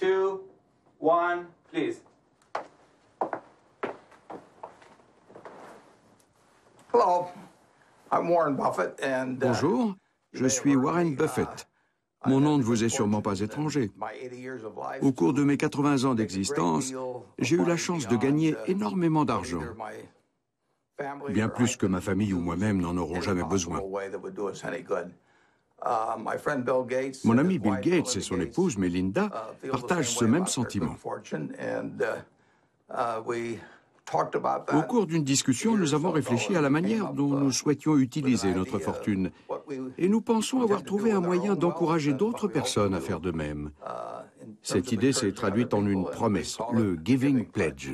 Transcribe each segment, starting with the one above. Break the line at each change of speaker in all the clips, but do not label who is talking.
2, 1, please.
Hello, I'm Warren Buffett and,
Bonjour, je suis Warren Buffett. Mon nom ne vous est sûrement pas étranger. Au cours de mes 80 ans d'existence, j'ai eu la chance de gagner énormément d'argent. Bien plus que ma famille ou moi-même n'en auront jamais besoin. Mon ami Bill Gates et son épouse Melinda partagent ce même sentiment. Au cours d'une discussion, nous avons réfléchi à la manière dont nous souhaitions utiliser notre fortune et nous pensons avoir trouvé un moyen d'encourager d'autres personnes à faire de même. Cette idée s'est traduite en une promesse, le Giving Pledge.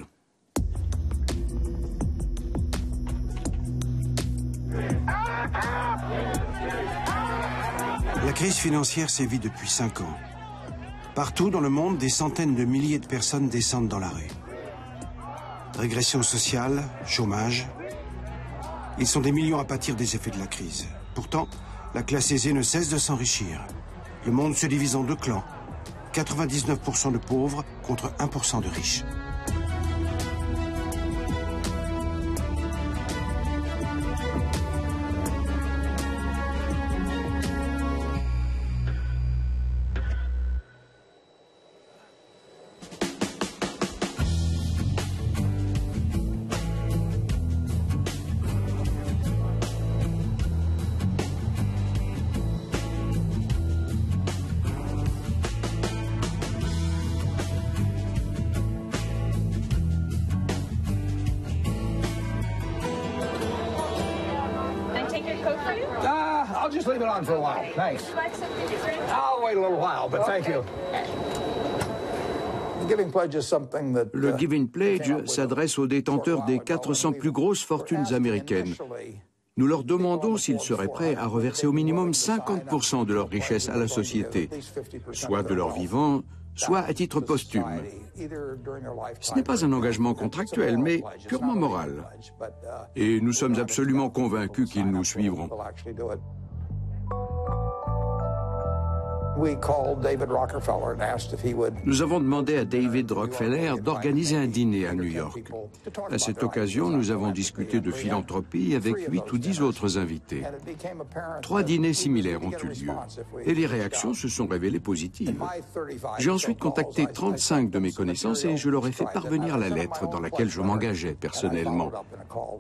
La crise financière sévit depuis 5 ans. Partout dans le monde, des centaines de milliers de personnes descendent dans la rue. Régression sociale, chômage. Ils sont des millions à pâtir des effets de la crise. Pourtant, la classe aisée ne cesse de s'enrichir. Le monde se divise en 2 clans. 99% de pauvres contre 1% de riches.
I'll just leave it on for a while. Thanks. I'll wait a little while, but thank you.
Le Giving Pledge s'adresse aux détenteurs des 400 plus grosses fortunes américaines. Nous leur demandons s'ils seraient prêts à reverser au minimum 50% de leur richesse à la société, soit de leur vivant, soit à titre posthume. Ce n'est pas un engagement contractuel, mais purement moral. Et nous sommes absolument convaincus qu'ils nous suivront. Nous avons demandé à David Rockefeller d'organiser un dîner à New York. À cette occasion, nous avons discuté de philanthropie avec 8 ou 10 autres invités. 3 dîners similaires ont eu lieu, et les réactions se sont révélées positives. J'ai ensuite contacté 35 de mes connaissances et je leur ai fait parvenir la lettre dans laquelle je m'engageais personnellement.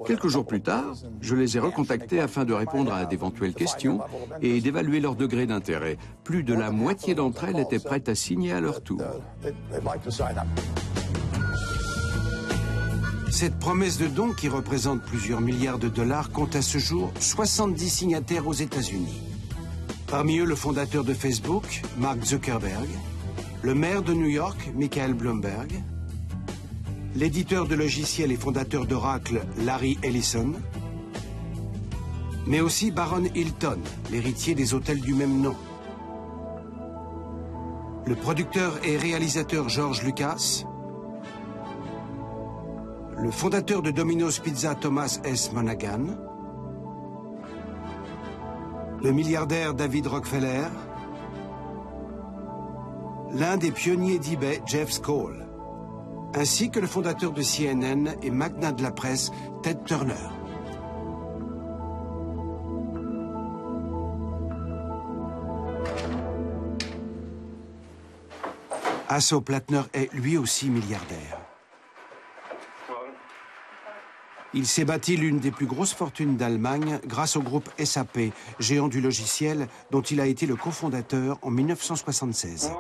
Quelques jours plus tard, je les ai recontactés afin de répondre à d'éventuelles questions et d'évaluer leur degré d'intérêt. Plus de la moitié d'entre elles étaient prêtes à signer à leur tour.
Cette promesse de don, qui représente plusieurs milliards de dollars, compte à ce jour 70 signataires aux États-Unis. Parmi eux, le fondateur de Facebook, Mark Zuckerberg, le maire de New York, Michael Bloomberg, l'éditeur de logiciels et fondateur d'Oracle, Larry Ellison, mais aussi Baron Hilton, l'héritier des hôtels du même nom, le producteur et réalisateur George Lucas, le fondateur de Domino's Pizza Thomas S. Monaghan, le milliardaire David Rockefeller, l'un des pionniers d'eBay, Jeff Skoll, ainsi que le fondateur de CNN et magnat de la presse, Ted Turner. Hasso Plattner est lui aussi milliardaire. Il s'est bâti l'une des plus grosses fortunes d'Allemagne grâce au groupe SAP, géant du logiciel, dont il a été le cofondateur en 1976.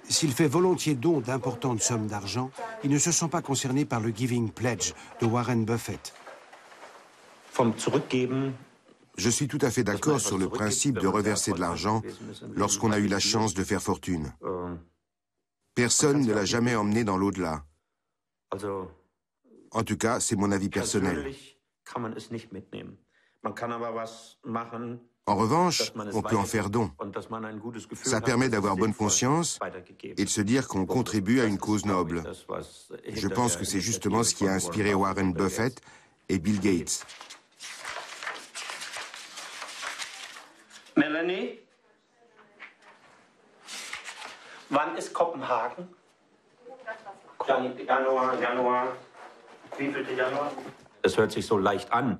S'il fait volontiers don d'importantes sommes d'argent, ils ne se sont pas concernés par le Giving Pledge de Warren Buffett.
Je suis tout à fait d'accord sur le principe de reverser de l'argent lorsqu'on a eu la chance de faire fortune. Personne ne l'a jamais emmené dans l'au-delà. En tout cas, c'est mon avis personnel. En revanche, on peut en faire don. Ça permet d'avoir bonne conscience et de se dire qu'on contribue à une cause noble. Je pense que c'est justement ce qui a inspiré Warren Buffett et Bill Gates.
Melanie? Wann ist Kopenhagen?
Januar. Wievielte Januar?
Es hört sich so leicht an.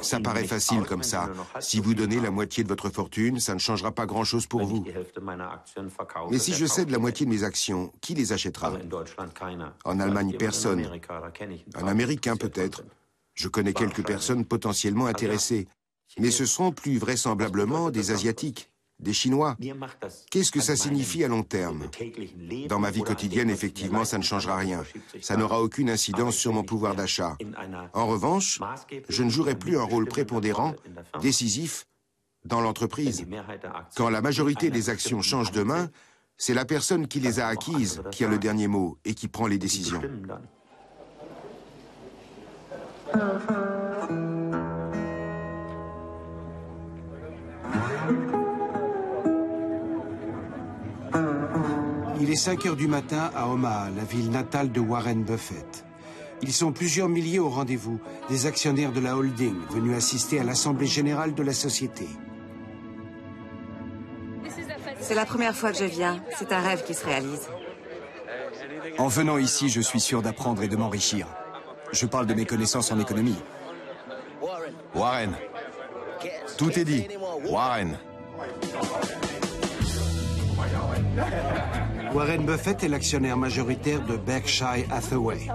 Ça paraît facile comme ça. Si vous donnez la moitié de votre fortune, ça ne changera pas grand-chose pour vous. Mais si je cède la moitié de mes actions, qui les achètera? En Allemagne, personne. Un Américain peut-être. Je connais quelques personnes potentiellement intéressées. Mais ce seront plus vraisemblablement des Asiatiques, des Chinois. Qu'est-ce que ça signifie à long terme? Dans ma vie quotidienne, effectivement, ça ne changera rien. Ça n'aura aucune incidence sur mon pouvoir d'achat. En revanche, je ne jouerai plus un rôle prépondérant, décisif, dans l'entreprise. Quand la majorité des actions changent de main, c'est la personne qui les a acquises qui a le dernier mot et qui prend les décisions.
Il est 5 heures du matin à Omaha, la ville natale de Warren Buffett. Ils sont plusieurs milliers au rendez-vous, des actionnaires de la holding venus assister à l'assemblée générale de la société.
C'est la première fois que je viens. C'est un rêve qui se réalise.
En venant ici, je suis sûr d'apprendre et de m'enrichir. Je parle de mes connaissances en économie. Warren. Tout est dit. Warren.
Warren Buffett est l'actionnaire majoritaire de Berkshire Hathaway.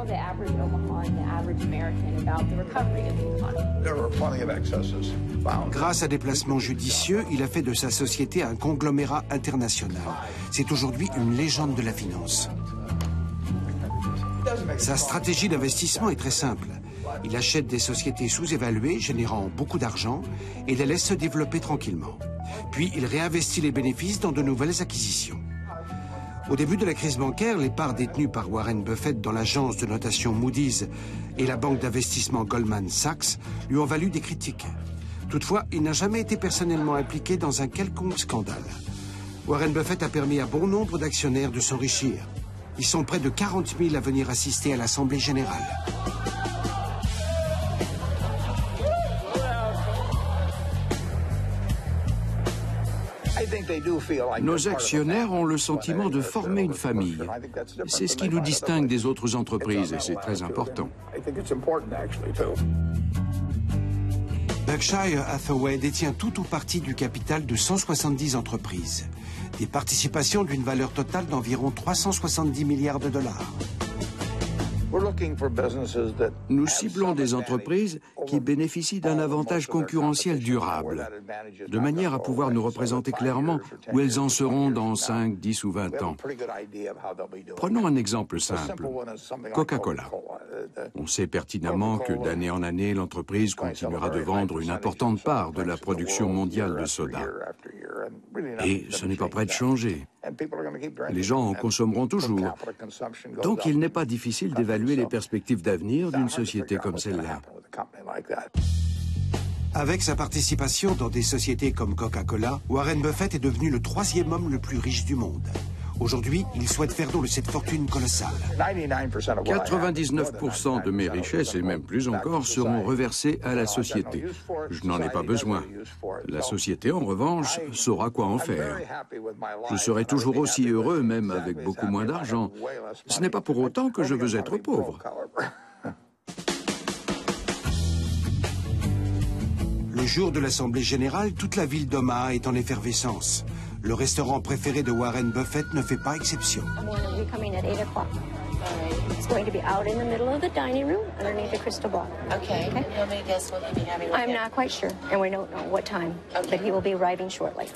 Grâce à des placements judicieux, il a fait de sa société un conglomérat international. C'est aujourd'hui une légende de la finance. Sa stratégie d'investissement est très simple. Il achète des sociétés sous-évaluées, générant beaucoup d'argent, et les laisse se développer tranquillement. Puis il réinvestit les bénéfices dans de nouvelles acquisitions. Au début de la crise bancaire, les parts détenues par Warren Buffett dans l'agence de notation Moody's et la banque d'investissement Goldman Sachs lui ont valu des critiques. Toutefois, il n'a jamais été personnellement impliqué dans un quelconque scandale. Warren Buffett a permis à bon nombre d'actionnaires de s'enrichir. Ils sont près de 40 000 à venir assister à l'Assemblée générale.
Nos actionnaires ont le sentiment de former une famille. C'est ce qui nous distingue des autres entreprises et c'est très important.
Berkshire Hathaway détient tout ou partie du capital de 170 entreprises. Des participations d'une valeur totale d'environ 370 milliards de dollars.
Nous ciblons des entreprises qui bénéficient d'un avantage concurrentiel durable, de manière à pouvoir nous représenter clairement où elles en seront dans 5, 10 ou 20 ans. Prenons un exemple simple, Coca-Cola. On sait pertinemment que d'année en année, l'entreprise continuera de vendre une importante part de la production mondiale de soda. Et ce n'est pas prêt de changer. Les gens en consommeront toujours. Donc il n'est pas difficile d'évaluer les perspectives d'avenir d'une société comme celle-là.
Avec sa participation dans des sociétés comme Coca-Cola, Warren Buffett est devenu le 3e homme le plus riche du monde. Aujourd'hui, il souhaite faire don de cette fortune colossale.
99% de mes richesses, et même plus encore, seront reversées à la société. Je n'en ai pas besoin. La société, en revanche, saura quoi en faire. Je serai toujours aussi heureux, même avec beaucoup moins d'argent. Ce n'est pas pour autant que je veux être pauvre.
Le jour de l'Assemblée générale, toute la ville d'Omaha est en effervescence. Le restaurant préféré de Warren Buffett ne fait pas exception.
It's going to be out in the middle of the dining room underneath the crystal ball.
Okay. How many guests will he be having with
I'm
him?
not quite sure, and we don't know what time, but he will be arriving shortly.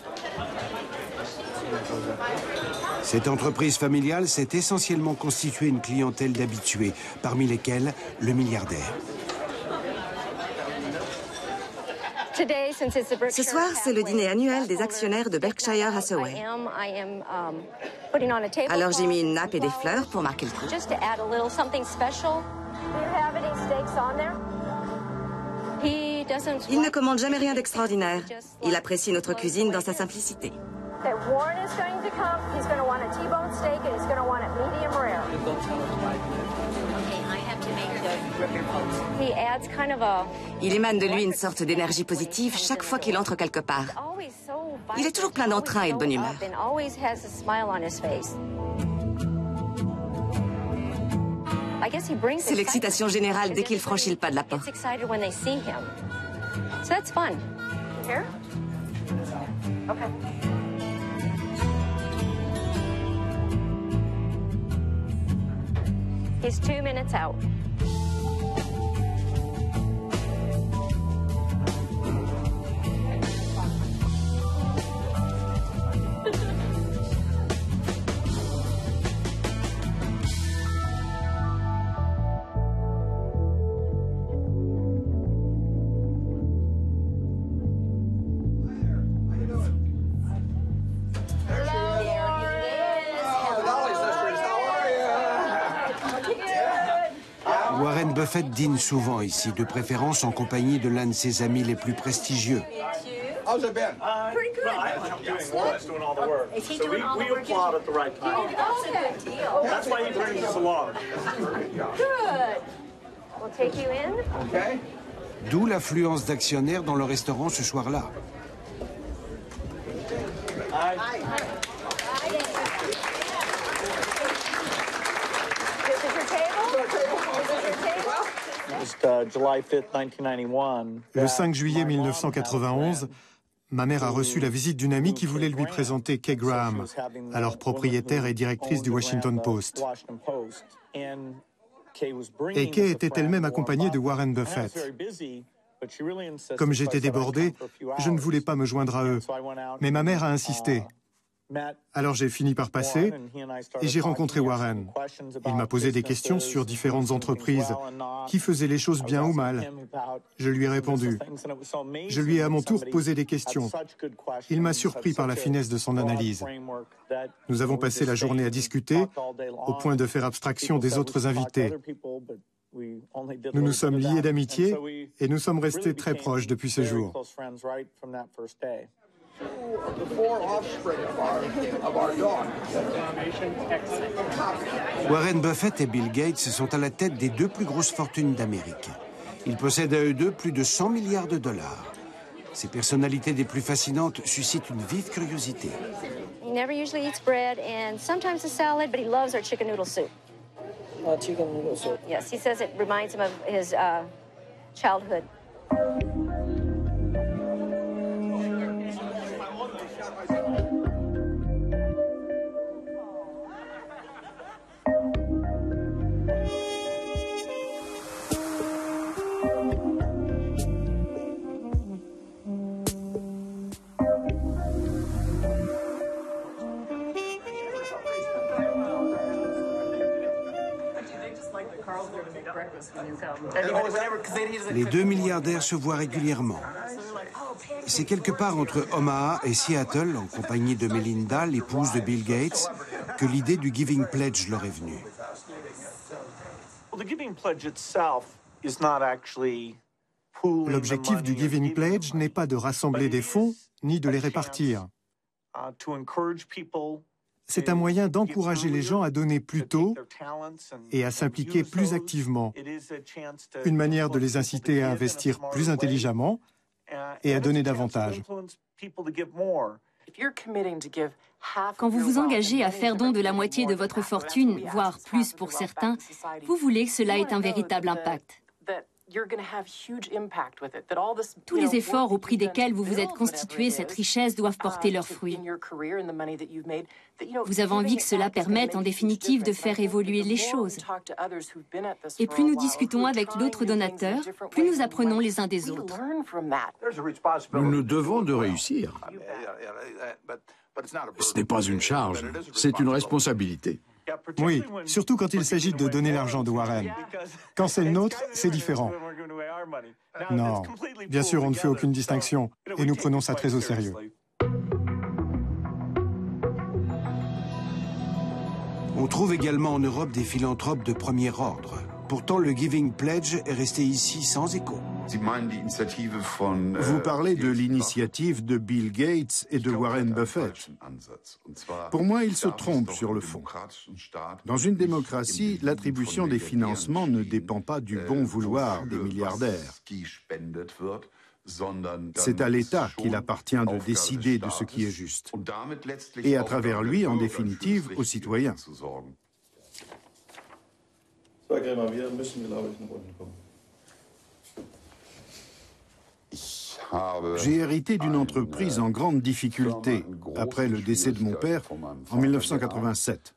Cette entreprise familiale s'est essentiellement constituée une clientèle d'habitués, parmi lesquels le milliardaire.
Ce soir, c'est le dîner annuel des actionnaires de Berkshire Hathaway. Alors j'ai mis une nappe et des fleurs pour marquer le coup. Il ne commande jamais rien d'extraordinaire. Il apprécie notre cuisine dans sa simplicité. Il émane de lui une sorte d'énergie positive chaque fois qu'il entre quelque part. Il est toujours plein d'entrain et de bonne humeur. C'est l'excitation générale dès qu'il franchit le pas de la porte.
He's 2 minutes out.
Warren Buffett dîne souvent ici, de préférence en compagnie de l'un de ses amis les plus prestigieux.
How's it been?
Pretty good. He's doing all the work.
Is he
So
doing all the
we
work?
applaud at the right time. That's why he brings us along.
Good. We'll take you in.
Okay.
D'où l'affluence d'actionnaires dans le restaurant ce soir-là.
This is your table? This is your table?
July 5th, 1991.
Le 5 juillet 1991, ma mère a reçu la visite d'une amie qui voulait lui présenter Kay Graham, alors propriétaire et directrice du Washington Post. Et Kay était elle-même accompagnée de Warren Buffett. Comme j'étais débordé, je ne voulais pas me joindre à eux, mais ma mère a insisté. Alors j'ai fini par passer et j'ai rencontré Warren. Il m'a posé des questions sur différentes entreprises, qui faisaient les choses bien ou mal. Je lui ai répondu. Je lui ai à mon tour posé des questions. Il m'a surpris par la finesse de son analyse. Nous avons passé la journée à discuter, au point de faire abstraction des autres invités. Nous nous sommes liés d'amitié et nous sommes restés très proches depuis ce jour.
Warren Buffett et Bill Gates sont à la tête des deux plus grosses fortunes d'Amérique. Ils possèdent à eux deux plus de 100 milliards de dollars. Ces personnalités des plus fascinantes suscitent une vive curiosité.
He never usually eats bread and sometimes a salad, but he loves our chicken noodle soup.
Chicken noodle soup.
Yes, he says it reminds him of his childhood.
Les deux milliardaires se voient régulièrement. C'est quelque part entre Omaha et Seattle, en compagnie de Melinda, l'épouse de Bill Gates, que l'idée du Giving Pledge leur est venue.
L'objectif du Giving Pledge n'est pas de rassembler des fonds, ni de les répartir. C'est un moyen d'encourager les gens à donner plus tôt et à s'impliquer plus activement. Une manière de les inciter à investir plus intelligemment et à donner davantage.
Quand vous vous engagez à faire don de la moitié de votre fortune, voire plus pour certains, vous voulez que cela ait un véritable impact. Tous les efforts au prix desquels vous vous êtes constitué cette richesse doivent porter leurs fruits. Vous avez envie que cela permette en définitive de faire évoluer les choses. Et plus nous discutons avec d'autres donateurs, plus nous apprenons les uns des autres.
Nous nous devons de réussir. Ce n'est pas une charge, c'est une responsabilité.
Oui, surtout quand il s'agit de donner l'argent de Warren. Quand c'est le nôtre, c'est différent. Non, bien sûr, on ne fait aucune distinction et nous prenons ça très au sérieux.
On trouve également en Europe des philanthropes de premier ordre. Pourtant, le Giving Pledge est resté ici sans écho.
Vous parlez de l'initiative de Bill Gates et de Warren Buffett. Pour moi, ils se trompent sur le fond. Dans une démocratie, l'attribution des financements ne dépend pas du bon vouloir des milliardaires. C'est à l'État qu'il appartient de décider de ce qui est juste. Et à travers lui, en définitive, aux citoyens. J'ai hérité d'une entreprise en grande difficulté après le décès de mon père en 1987.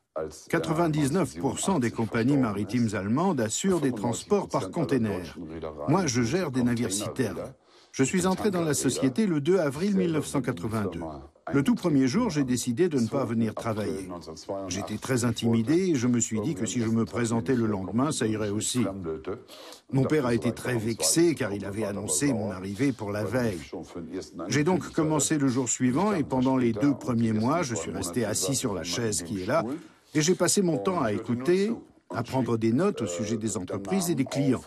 99% des compagnies maritimes allemandes assurent des transports par container. Moi, je gère des navires citernes. Je suis entré dans la société le 2 avril 1982. Le tout premier jour, j'ai décidé de ne pas venir travailler. J'étais très intimidé et je me suis dit que si je me présentais le lendemain, ça irait aussi. Mon père a été très vexé car il avait annoncé mon arrivée pour la veille. J'ai donc commencé le jour suivant et pendant les 2 premiers mois, je suis resté assis sur la chaise qui est là et j'ai passé mon temps à écouter, à prendre des notes au sujet des entreprises et des clients.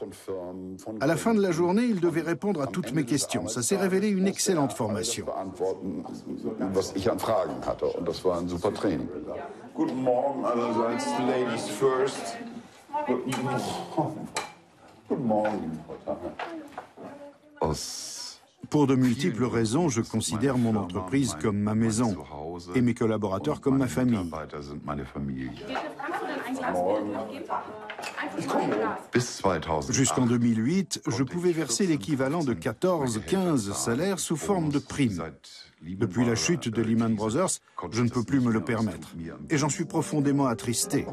À la fin de la journée, il devait répondre à toutes mes questions. Ça s'est révélé une excellente formation. Pour de multiples raisons, je considère mon entreprise comme ma maison et mes collaborateurs comme ma famille. Jusqu'en 2008, je pouvais verser l'équivalent de 14-15 salaires sous forme de primes. Depuis la chute de Lehman Brothers, je ne peux plus me le permettre. Et j'en suis profondément attristé.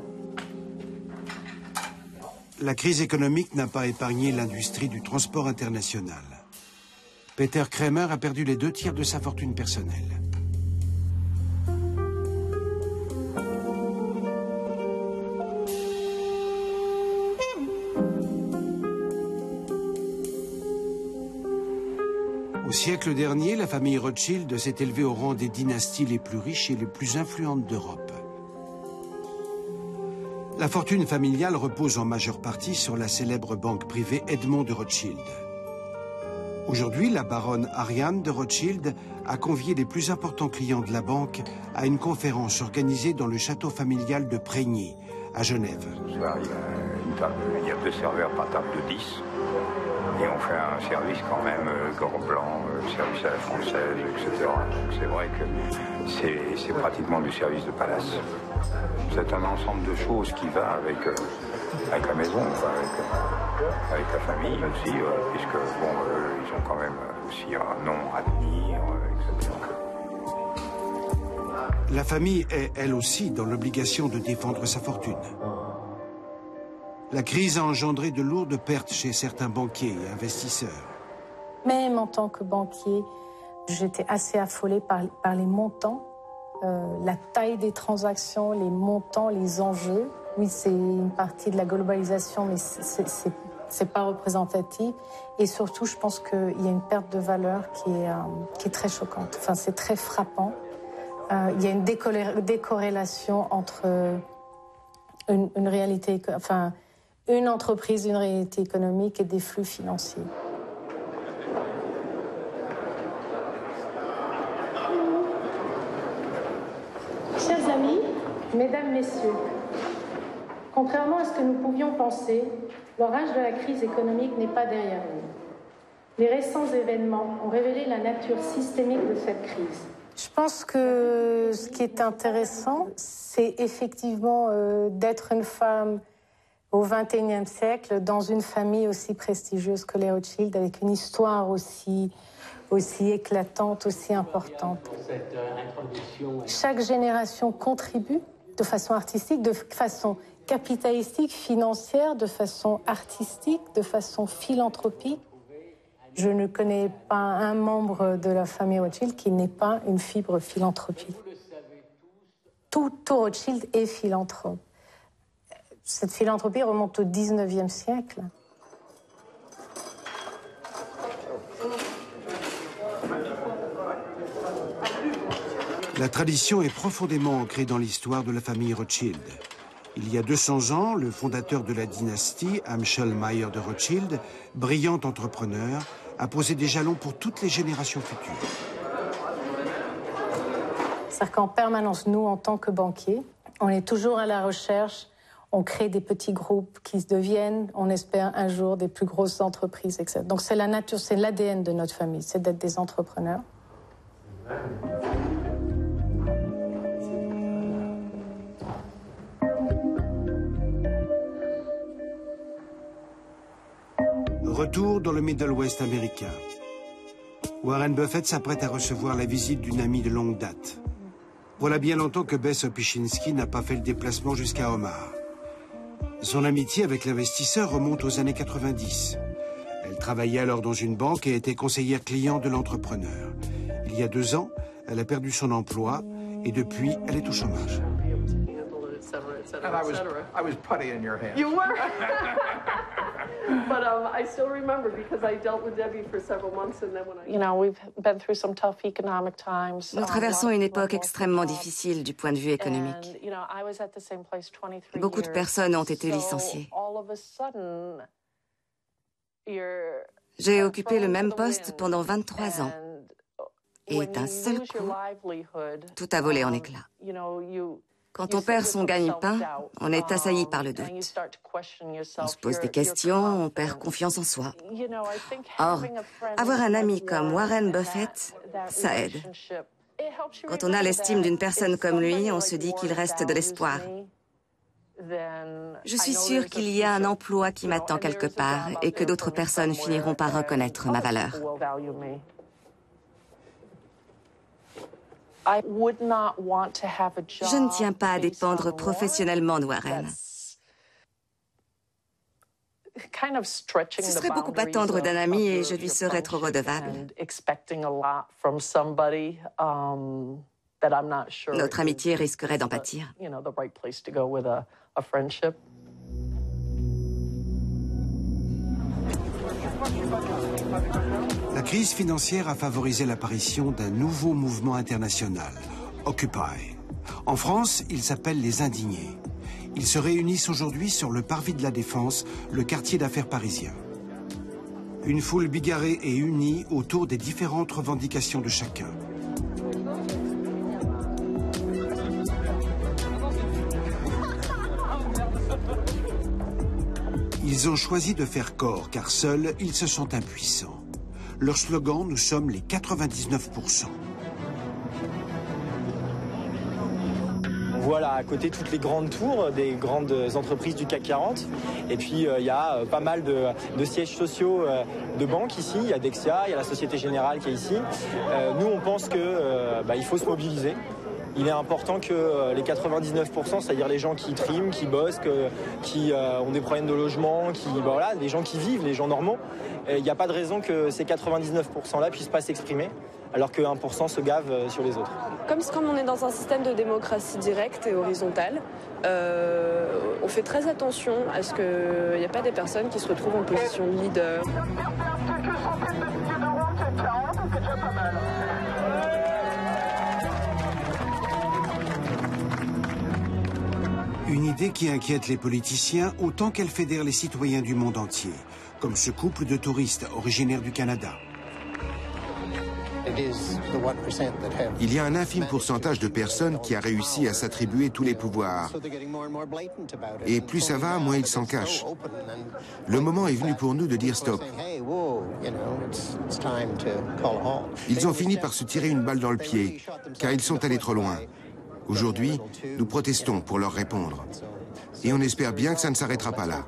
La crise économique n'a pas épargné l'industrie du transport international. Peter Kremer a perdu les 2 tiers de sa fortune personnelle. Au siècle dernier, la famille Rothschild s'est élevée au rang des dynasties les plus riches et les plus influentes d'Europe. La fortune familiale repose en majeure partie sur la célèbre banque privée Edmond de Rothschild. Aujourd'hui, la baronne Ariane de Rothschild a convié les plus importants clients de la banque à une conférence organisée dans le château familial de Prégny, à Genève.
Il y a 2 serveurs par table de 10. Et on fait un service quand même gant blanc, service à la française, etc. C'est vrai que c'est pratiquement du service de palace. C'est un ensemble de choses qui va avec la maison, avec la famille aussi, puisque bon, ils ont quand même aussi un nom à tenir, etc.
La famille est, elle aussi, dans l'obligation de défendre sa fortune. La crise a engendré de lourdes pertes chez certains banquiers et investisseurs.
Même en tant que banquier, j'étais assez affolée par les montants, la taille des transactions, les montants, les enjeux. Oui, c'est une partie de la globalisation, mais c'est pas représentatif. Et surtout, je pense qu'il y a une perte de valeur qui est très choquante. Enfin, c'est très frappant. Il y a une décorrélation entre une réalité, enfin, une entreprise, une réalité économique et des flux financiers.
Chers amis, mesdames, messieurs, contrairement à ce que nous pouvions penser, l'orage de la crise économique n'est pas derrière nous. Les récents événements ont révélé la nature systémique de cette crise.
Je pense que ce qui est intéressant, c'est effectivement d'être une femme au XXIe siècle, dans une famille aussi prestigieuse que les Rothschild, avec une histoire aussi éclatante, aussi importante. Chaque génération contribue de façon artistique, de façon capitalistique, financière, de façon artistique, de façon philanthropique. Je ne connais pas un membre de la famille Rothschild qui n'ait pas une fibre philanthropique. Tout Rothschild est philanthrope. Cette philanthropie remonte au XIXe siècle.
La tradition est profondément ancrée dans l'histoire de la famille Rothschild. Il y a 200 ans, le fondateur de la dynastie, Amschel Meyer de Rothschild, brillant entrepreneur, a posé des jalons pour toutes les générations futures.
C'est-à-dire qu'en permanence, nous, en tant que banquiers, on est toujours à la recherche. On crée des petits groupes qui deviennent, on espère, un jour des plus grosses entreprises, etc. Donc c'est la nature, c'est l'ADN de notre famille, c'est d'être des entrepreneurs.
Retour dans le Middle West américain. Warren Buffett s'apprête à recevoir la visite d'une amie de longue date. Voilà bien longtemps que Bess Opichinski n'a pas fait le déplacement jusqu'à Omaha. Son amitié avec l'investisseur remonte aux années 90. Elle travaillait alors dans une banque et était conseillère client de l'entrepreneur. Il y a 2 ans, elle a perdu son emploi et depuis, elle est au chômage.
And I was putty in your hand.
You were? But I still remember because I dealt with Debbie for several months and then when I...
You know, we've been through some tough economic times.
Nous traversons une époque extrêmement difficile du point de vue économique. Beaucoup de personnes ont été licenciées. J'ai occupé le même poste pendant 23 ans. Et d'un seul coup, tout a volé en éclats. Quand on perd son gagne-pain, on est assailli par le doute. On se pose des questions, on perd confiance en soi. Or, avoir un ami comme Warren Buffett, ça aide. Quand on a l'estime d'une personne comme lui, on se dit qu'il reste de l'espoir. Je suis sûre qu'il y a un emploi qui m'attend quelque part et que d'autres personnes finiront par reconnaître ma valeur. Je ne tiens pas à dépendre professionnellement de Warren. Ce serait beaucoup attendre d'un ami et je lui serais trop redevable. Notre amitié risquerait d'en pâtir.
La crise financière a favorisé l'apparition d'un nouveau mouvement international, Occupy. En France, il s'appelle les Indignés. Ils se réunissent aujourd'hui sur le parvis de la Défense, le quartier d'affaires parisien. Une foule bigarrée et unie autour des différentes revendications de chacun. Ils ont choisi de faire corps, car seuls, ils se sentent impuissants. Leur slogan, nous sommes les 99%.
On voit là à côté toutes les grandes tours des grandes entreprises du CAC 40. Et puis il y a pas mal de sièges sociaux de banques ici. Il y a Dexia, il y a la Société Générale qui est ici. Nous, on pense qu'il faut se mobiliser. Il est important que les 99%, c'est-à-dire les gens qui triment, qui bossent, qui ont des problèmes de logement, voilà, les gens qui vivent, les gens normaux, il n'y a pas de raison que ces 99%-là puissent pas s'exprimer, alors que 1% se gave sur les autres.
Comme on est dans un système de démocratie directe et horizontale, on fait très attention à ce qu'il n'y ait pas des personnes qui se retrouvent en position de leader.
Une idée qui inquiète les politiciens autant qu'elle fédère les citoyens du monde entier, comme ce couple de touristes originaires du Canada.
Il y a un infime pourcentage de personnes qui a réussi à s'attribuer tous les pouvoirs. Et plus ça va, moins ils s'en cachent. Le moment est venu pour nous de dire stop. Ils ont fini par se tirer une balle dans le pied, car ils sont allés trop loin. Aujourd'hui, nous protestons pour leur répondre. Et on espère bien que ça ne s'arrêtera pas là.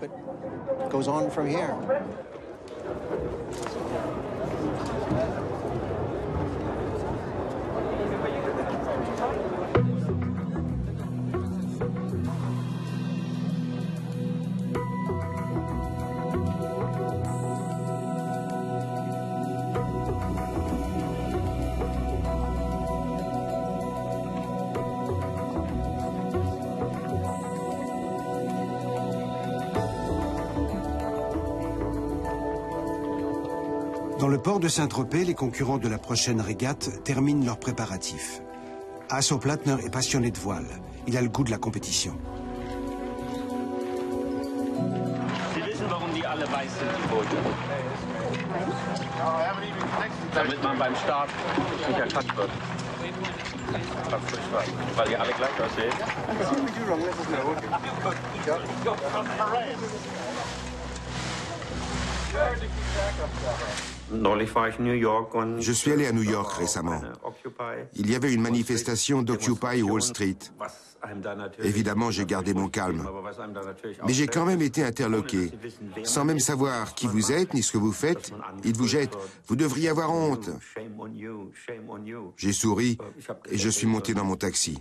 Dans le port de Saint-Tropez, les concurrents de la prochaine régate terminent leurs préparatifs. Hasso Plattner est passionné de voile. Il a le goût de la compétition.
Sie wissen, warum die alle weiß sind, die Boote? Damit man beim Start nicht erkannt wird. Weil ihr alle gleich aussehen.
Je suis allé à New York récemment. Il y avait une manifestation d'Occupy Wall Street. Évidemment, j'ai gardé mon calme. Mais j'ai quand même été interloqué. Sans même savoir qui vous êtes ni ce que vous faites, ils vous jettent. Vous devriez avoir honte. J'ai souri et je suis monté dans mon taxi.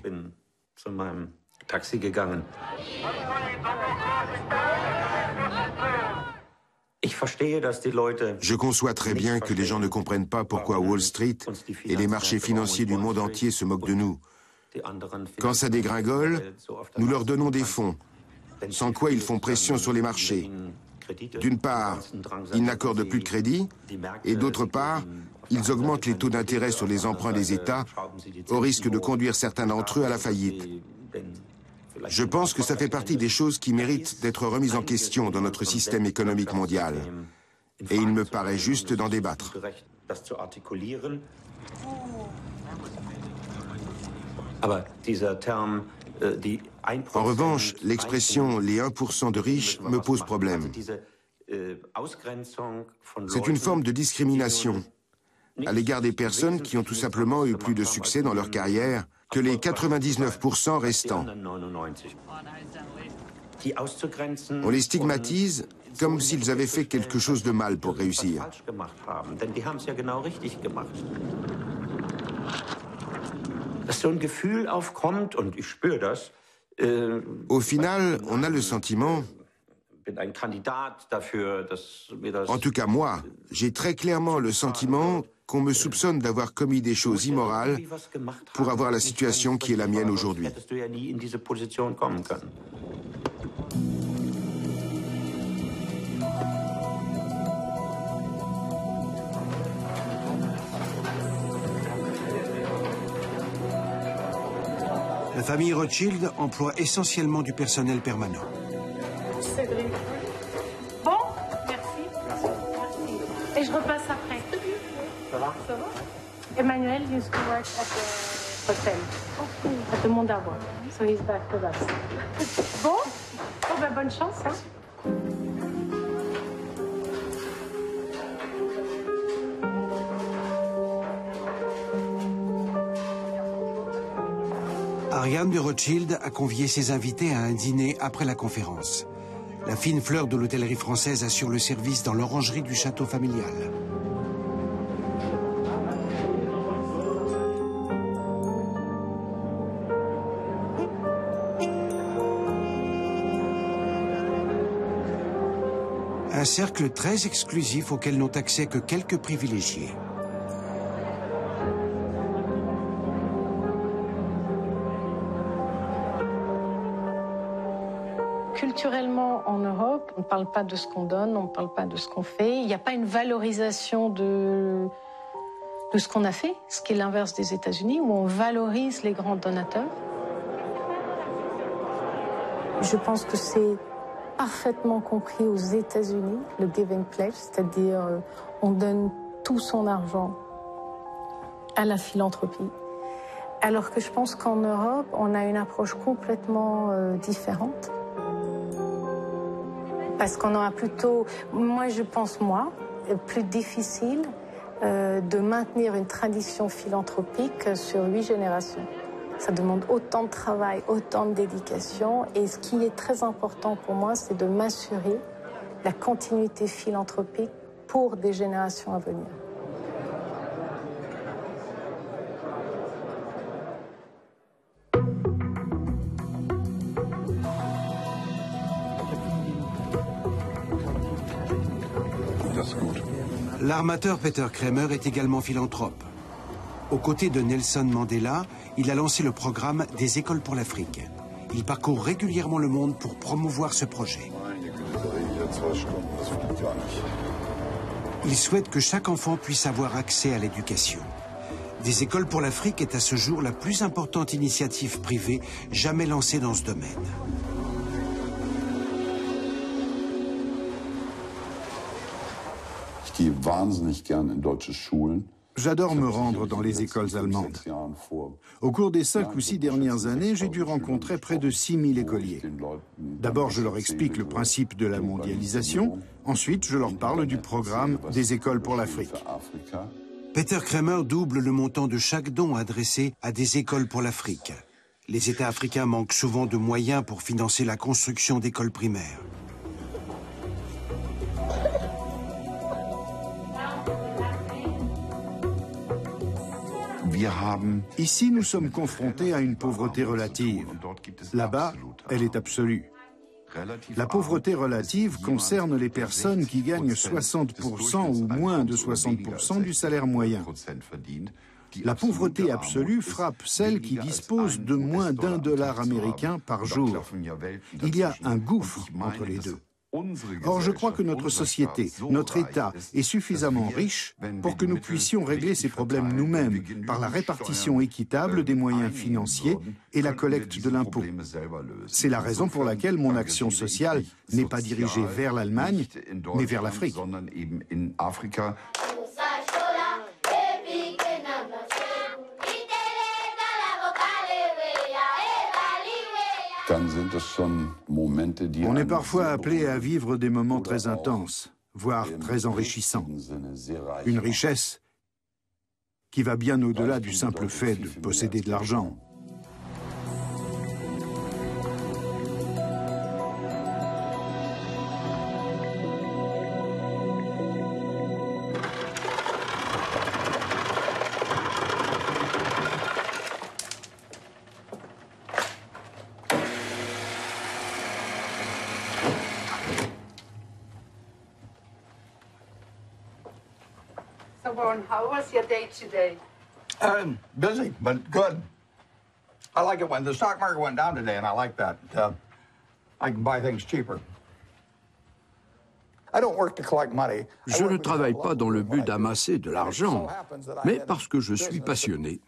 Je conçois très bien que les gens ne comprennent pas pourquoi Wall Street et les marchés financiers du monde entier se moquent de nous. Quand ça dégringole, nous leur donnons des fonds, sans quoi ils font pression sur les marchés. D'une part, ils n'accordent plus de crédit, et d'autre part, ils augmentent les taux d'intérêt sur les emprunts des États, au risque de conduire certains d'entre eux à la faillite. Je pense que ça fait partie des choses qui méritent d'être remises en question dans notre système économique mondial. Et il me paraît juste d'en débattre. En revanche, l'expression « les 1% de riches » me pose problème. C'est une forme de discrimination à l'égard des personnes qui ont tout simplement eu plus de succès dans leur carrière que les 99% restants. On les stigmatise comme s'ils avaient fait quelque chose de mal pour réussir. Au final, on a le sentiment, en tout cas moi, j'ai très clairement le sentiment qu'on me soupçonne d'avoir commis des choses immorales pour avoir la situation qui est la mienne aujourd'hui.
La famille Rothschild emploie essentiellement du personnel permanent.
Cédric. Bon, merci. Merci. Et je repasse après. Ça va? Ça va? Emmanuel used to work at the hotel, at the Mondavoie. So he's back with us. Bon? Oh, ben, bonne chance, hein?
Ariane de Rothschild a convié ses invités à un dîner après la conférence. La fine fleur de l'hôtellerie française assure le service dans l'orangerie du château familial. Un cercle très exclusif auquel n'ont accès que quelques privilégiés.
Culturellement, en Europe, on ne parle pas de ce qu'on donne, on ne parle pas de ce qu'on fait. Il n'y a pas une valorisation de ce qu'on a fait, ce qui est l'inverse des États-Unis, où on valorise les grands donateurs. Je pense que c'est parfaitement compris aux États-Unis, le Give and Pledge, c'est-à-dire on donne tout son argent à la philanthropie. Alors que je pense qu'en Europe, on a une approche complètement différente. Parce qu'on aura plutôt, moi je pense, plus difficile de maintenir une tradition philanthropique sur 8 générations. Ça demande autant de travail, autant de dédication. Et ce qui est très important pour moi, c'est de m'assurer la continuité philanthropique pour des générations à venir.
L'armateur Peter Kramer est également philanthrope. Aux côtés de Nelson Mandela, il a lancé le programme des écoles pour l'Afrique. Il parcourt régulièrement le monde pour promouvoir ce projet. Il souhaite que chaque enfant puisse avoir accès à l'éducation. Des écoles pour l'Afrique est à ce jour la plus importante initiative privée jamais lancée dans ce domaine.
Ich gehe wahnsinnig gern in deutsche Schulen.
J'adore me rendre dans les écoles allemandes. Au cours des 5 ou 6 dernières années, j'ai dû rencontrer près de 6000 écoliers. D'abord, je leur explique le principe de la mondialisation. Ensuite, je leur parle du programme des écoles pour l'Afrique.
Peter Kremer double le montant de chaque don adressé à des écoles pour l'Afrique. Les États africains manquent souvent de moyens pour financer la construction d'écoles primaires.
Ici, nous sommes confrontés à une pauvreté relative. Là-bas, elle est absolue. La pauvreté relative concerne les personnes qui gagnent 60% ou moins de 60% du salaire moyen. La pauvreté absolue frappe celles qui disposent de moins d'$1 américain par jour. Il y a un gouffre entre les deux. Or, je crois que notre société, notre État, est suffisamment riche pour que nous puissions régler ces problèmes nous-mêmes par la répartition équitable des moyens financiers et la collecte de l'impôt. C'est la raison pour laquelle mon action sociale n'est pas dirigée vers l'Allemagne, mais vers l'Afrique. On est parfois appelé à vivre des moments très intenses, voire très enrichissants. Une richesse qui va bien au-delà du simple fait de posséder de l'argent.
So, Warren, how was your day today? Busy, but good. I like it when the stock market went down today, and I like that. I can buy things cheaper. I don't work to collect money.
Je ne travaille pas dans le but d'amasser de l'argent, mais parce que je suis passionné.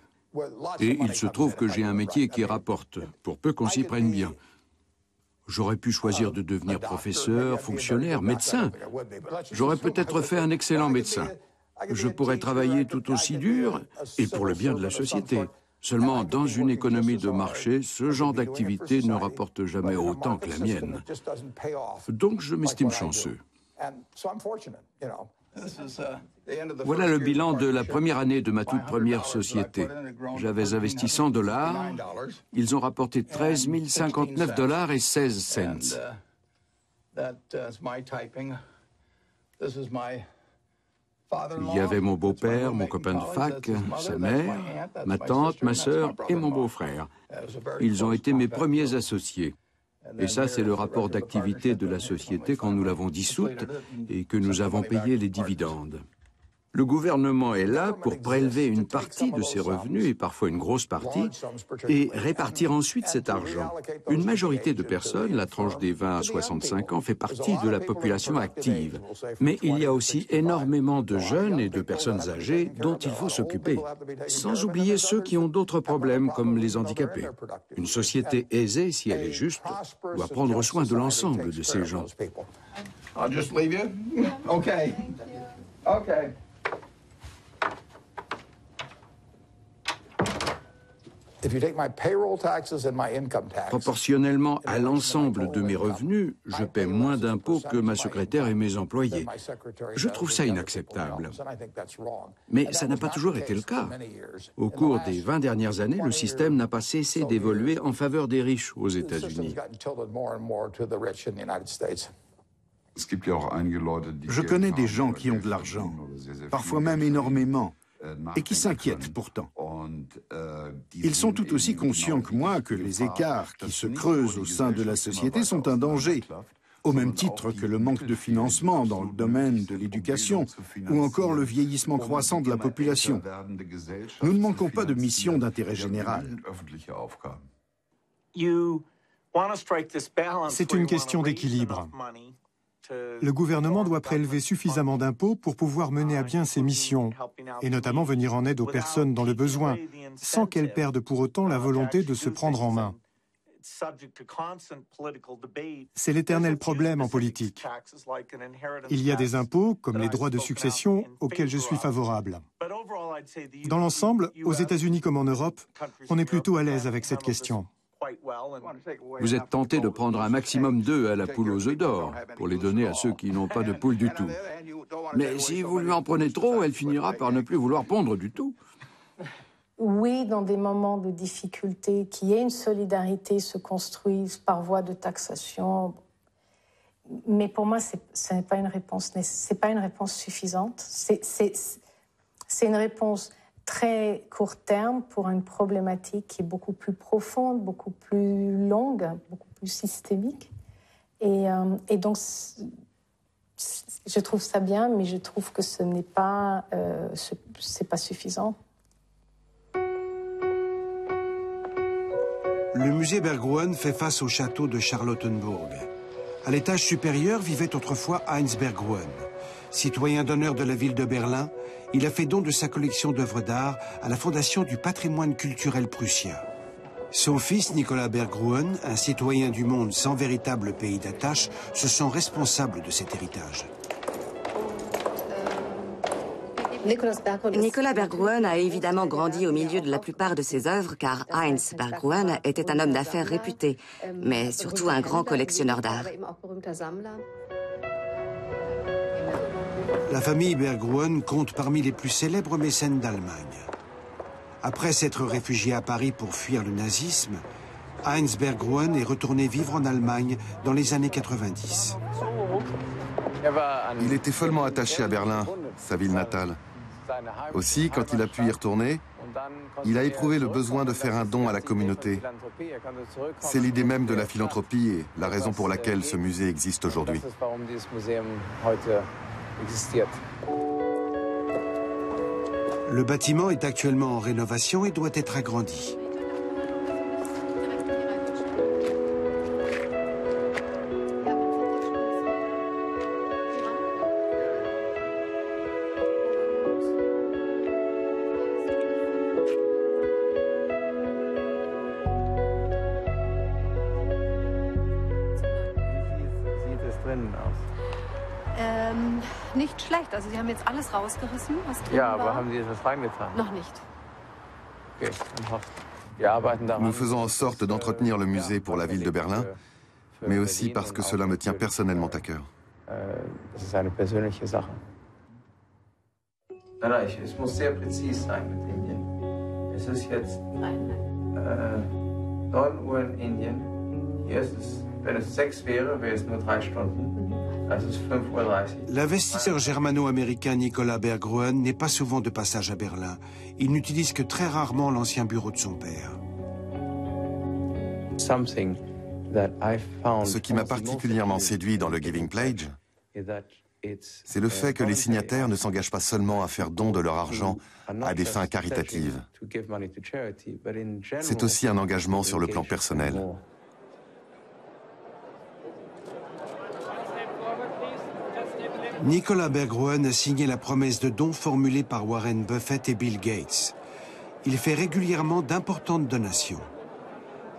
Et il se trouve que j'ai un métier qui rapporte, pour peu qu'on s'y prenne bien. J'aurais pu choisir de devenir professeur, fonctionnaire, médecin. J'aurais peut-être fait un excellent médecin. Je pourrais travailler tout aussi dur et pour le bien de la société. Seulement, dans une économie de marché, ce genre d'activité ne rapporte jamais autant que la mienne. Donc, je m'estime chanceux. Voilà le bilan de la première année de ma toute première société. J'avais investi $100. Ils ont rapporté $13 059,16. Il y avait mon beau-père, mon copain de fac, sa mère, ma tante, ma sœur et mon beau-frère. Ils ont été mes premiers associés. Et ça, c'est le rapport d'activité de la société quand nous l'avons dissoute et que nous avons payé les dividendes. Le gouvernement est là pour prélever une partie de ses revenus, et parfois une grosse partie, et répartir ensuite cet argent. Une majorité de personnes, la tranche des 20 à 65 ans, fait partie de la population active. Mais il y a aussi énormément de jeunes et de personnes âgées dont il faut s'occuper, sans oublier ceux qui ont d'autres problèmes comme les handicapés. Une société aisée, si elle est juste, doit prendre soin de l'ensemble de ces gens.
I'll just leave you? Okay. Okay.
Proportionnellement à l'ensemble de mes revenus, je paie moins d'impôts que ma secrétaire et mes employés. Je trouve ça inacceptable. Mais ça n'a pas toujours été le cas. Au cours des 20 dernières années, le système n'a pas cessé d'évoluer en faveur des riches aux États-Unis.
Je connais des gens qui ont de l'argent, parfois même énormément, et qui s'inquiètent pourtant. Ils sont tout aussi conscients que moi que les écarts qui se creusent au sein de la société sont un danger, au même titre que le manque de financement dans le domaine de l'éducation ou encore le vieillissement croissant de la population. Nous ne manquons pas de mission d'intérêt général.
C'est une question d'équilibre. Le gouvernement doit prélever suffisamment d'impôts pour pouvoir mener à bien ses missions, et notamment venir en aide aux personnes dans le besoin, sans qu'elles perdent pour autant la volonté de se prendre en main. C'est l'éternel problème en politique. Il y a des impôts, comme les droits de succession, auxquels je suis favorable. Dans l'ensemble, aux États-Unis comme en Europe, on est plutôt à l'aise avec cette question.
Vous êtes tenté de prendre un maximum d'œufs à la poule aux œufs d'or, pour les donner à ceux qui n'ont pas de poule du tout. Mais si vous lui en prenez trop, elle finira par ne plus vouloir pondre du tout.
Oui, dans des moments de difficulté, qu'il y ait une solidarité se construise par voie de taxation. Mais pour moi, ce n'est pas une réponse, c'est pas une réponse suffisante. C'est une réponse très court terme pour une problématique qui est beaucoup plus profonde, beaucoup plus longue, beaucoup plus systémique. Et donc, je trouve ça bien, mais je trouve que ce n'est pas, c'est pas suffisant.
Le musée Berggruen fait face au château de Charlottenburg. À l'étage supérieur vivait autrefois Heinz Berggruen. Citoyen d'honneur de la ville de Berlin, il a fait don de sa collection d'œuvres d'art à la Fondation du patrimoine culturel prussien. Son fils, Nicolas Berggruen, un citoyen du monde sans véritable pays d'attache, se sent responsable de cet héritage.
Nicolas Berggruen a évidemment grandi au milieu de la plupart de ses œuvres car Heinz Berggruen était un homme d'affaires réputé, mais surtout un grand collectionneur d'art.
La famille Berggruen compte parmi les plus célèbres mécènes d'Allemagne. Après s'être réfugié à Paris pour fuir le nazisme, Heinz Berggruen est retourné vivre en Allemagne dans les années 90.
Il était follement attaché à Berlin, sa ville natale. Aussi, quand il a pu y retourner, il a éprouvé le besoin de faire un don à la communauté. C'est l'idée même de la philanthropie et la raison pour laquelle ce musée existe aujourd'hui.
Le bâtiment est actuellement en rénovation et doit être agrandi.
Nicht schlecht. Also Sie haben jetzt alles rausgerissen, was drin
Ja, aber
war.
haben Sie etwas reingetan?
Noch nicht.
Okay, wir arbeiten daran.
Nous faisons en sorte d'entretenir le musée pour la ville de Berlin, mais aussi parce que cela me tient personnellement à cœur.
Das ist eine persönliche Sache. Nein, es muss sehr präzise sein mit Indien. Es ist jetzt 9 Uhr in Indien. Hier ist es, wenn es 6 wäre, wäre es nur 3 Stunden.
L'investisseur germano-américain Nicolas Berggruen n'est pas souvent de passage à Berlin. Il n'utilise que très rarement l'ancien bureau de son père.
Ce qui m'a particulièrement séduit dans le Giving Pledge, c'est le fait que les signataires ne s'engagent pas seulement à faire don de leur argent à des fins caritatives. C'est aussi un engagement sur le plan personnel.
Nicolas Berggruen a signé la promesse de dons formulée par Warren Buffett et Bill Gates. Il fait régulièrement d'importantes donations.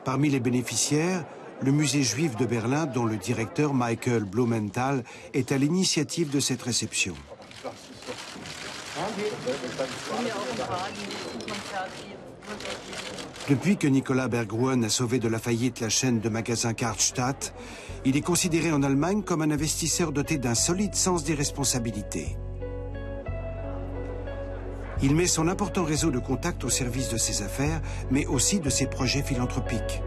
Parmi les bénéficiaires, le musée juif de Berlin, dont le directeur Michael Blumenthal est à l'initiative de cette réception. Depuis que Nicolas Berggruen a sauvé de la faillite la chaîne de magasins Karstadt, il est considéré en Allemagne comme un investisseur doté d'un solide sens des responsabilités. Il met son important réseau de contacts au service de ses affaires, mais aussi de ses projets philanthropiques.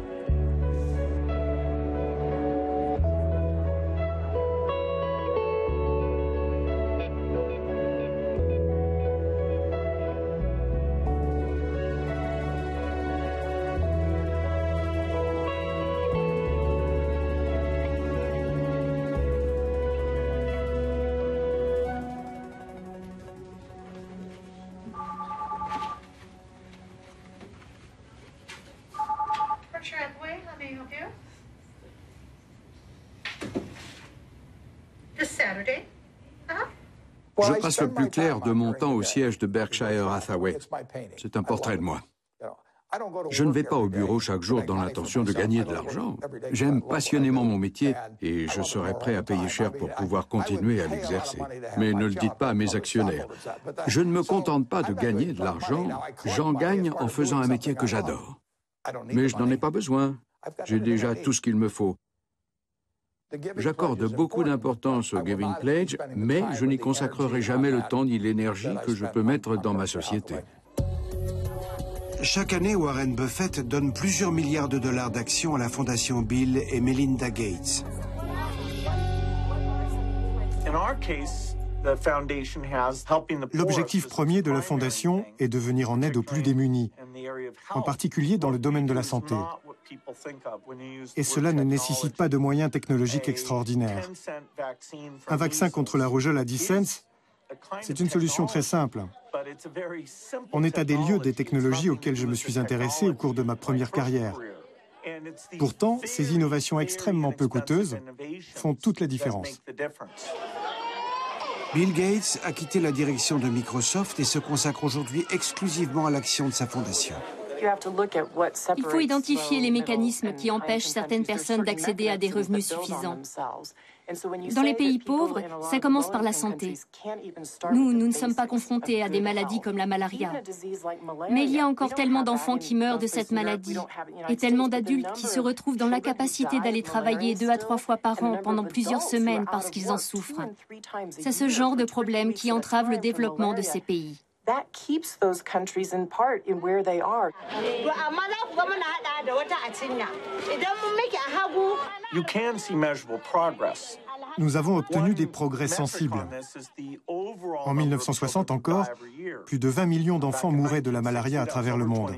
Je passe le plus clair de mon temps au siège de Berkshire Hathaway. C'est un portrait de moi. Je ne vais pas au bureau chaque jour dans l'intention de gagner de l'argent. J'aime passionnément mon métier et je serai prêt à payer cher pour pouvoir continuer à l'exercer. Mais ne le dites pas à mes actionnaires. Je ne me contente pas de gagner de l'argent, j'en gagne en faisant un métier que j'adore. Mais je n'en ai pas besoin. J'ai déjà tout ce qu'il me faut. J'accorde beaucoup d'importance au Giving Pledge, mais je n'y consacrerai jamais le temps ni l'énergie que je peux mettre dans ma société.
Chaque année, Warren Buffett donne plusieurs milliards de dollars d'actions à la fondation Bill et Melinda Gates.
L'objectif premier de la fondation est de venir en aide aux plus démunis, en particulier dans le domaine de la santé. Et cela ne nécessite pas de moyens technologiques extraordinaires. Un vaccin contre la rougeole à 10 cents, c'est une solution très simple. En état des lieux des technologies auxquelles je me suis intéressé au cours de ma première carrière. Pourtant, ces innovations extrêmement peu coûteuses font toute la différence.
Bill Gates a quitté la direction de Microsoft et se consacre aujourd'hui exclusivement à l'action de sa fondation.
Il faut identifier les mécanismes qui empêchent certaines personnes d'accéder à des revenus suffisants. Dans les pays pauvres, ça commence par la santé. Nous ne sommes pas confrontés à des maladies comme la malaria. Mais il y a encore tellement d'enfants qui meurent de cette maladie et tellement d'adultes qui se retrouvent dans l'incapacité d'aller travailler 2 à 3 fois par an pendant plusieurs semaines parce qu'ils en souffrent. C'est ce genre de problème qui entrave le développement de ces pays.
That keeps those countries in part in where they are.
You can see measurable progress.
Nous avons obtenu des progrès sensibles. En 1960 encore, plus de 20 millions d'enfants mouraient de la malaria à travers le monde.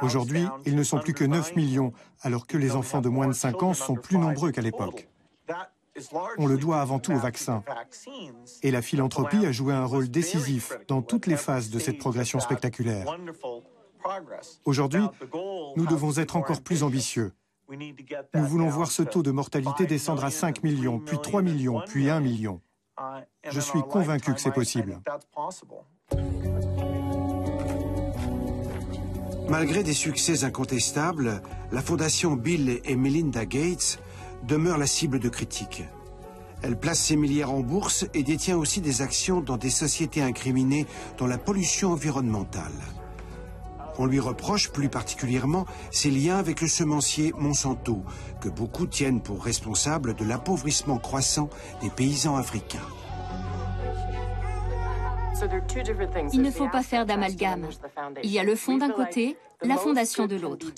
Aujourd'hui, ils ne sont plus que 9 millions, alors que les enfants de moins de 5 ans sont plus nombreux qu'à l'époque. On le doit avant tout au vaccin. Et la philanthropie a joué un rôle décisif dans toutes les phases de cette progression spectaculaire. Aujourd'hui, nous devons être encore plus ambitieux. Nous voulons voir ce taux de mortalité descendre à 5 millions, puis 3 millions, puis 1 million. Je suis convaincu que c'est possible.
Malgré des succès incontestables, la fondation Bill et Melinda Gates demeure la cible de critiques. Elle place ses milliards en bourse et détient aussi des actions dans des sociétés incriminées dans la pollution environnementale. On lui reproche plus particulièrement ses liens avec le semencier Monsanto, que beaucoup tiennent pour responsable de l'appauvrissement croissant des paysans africains.
Il ne faut pas faire d'amalgame. Il y a le fonds d'un côté, la fondation de l'autre.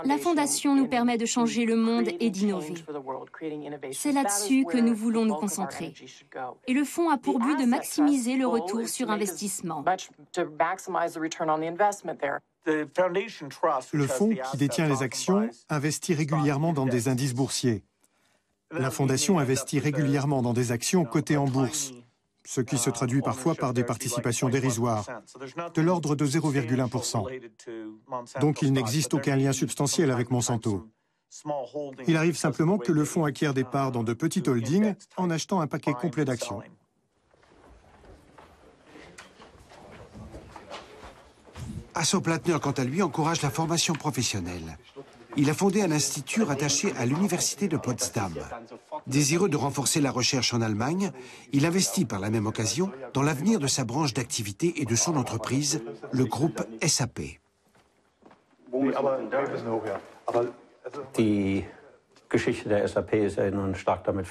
La fondation nous permet de changer le monde et d'innover. C'est là-dessus que nous voulons nous concentrer. Et le fonds a pour but de maximiser le retour sur investissement.
Le fonds, qui détient les actions, investit régulièrement dans des indices boursiers. La fondation investit régulièrement dans des actions cotées en bourse, ce qui se traduit parfois par des participations dérisoires, de l'ordre de 0,1%. Donc il n'existe aucun lien substantiel avec Monsanto. Il arrive simplement que le fonds acquiert des parts dans de petites holdings en achetant un paquet complet d'actions.
Hasso Plattner, quant à lui, encourage la formation professionnelle. Il a fondé un institut rattaché à l'université de Potsdam. Désireux de renforcer la recherche en Allemagne, il investit par la même occasion dans l'avenir de sa branche d'activité et de son entreprise, le groupe SAP.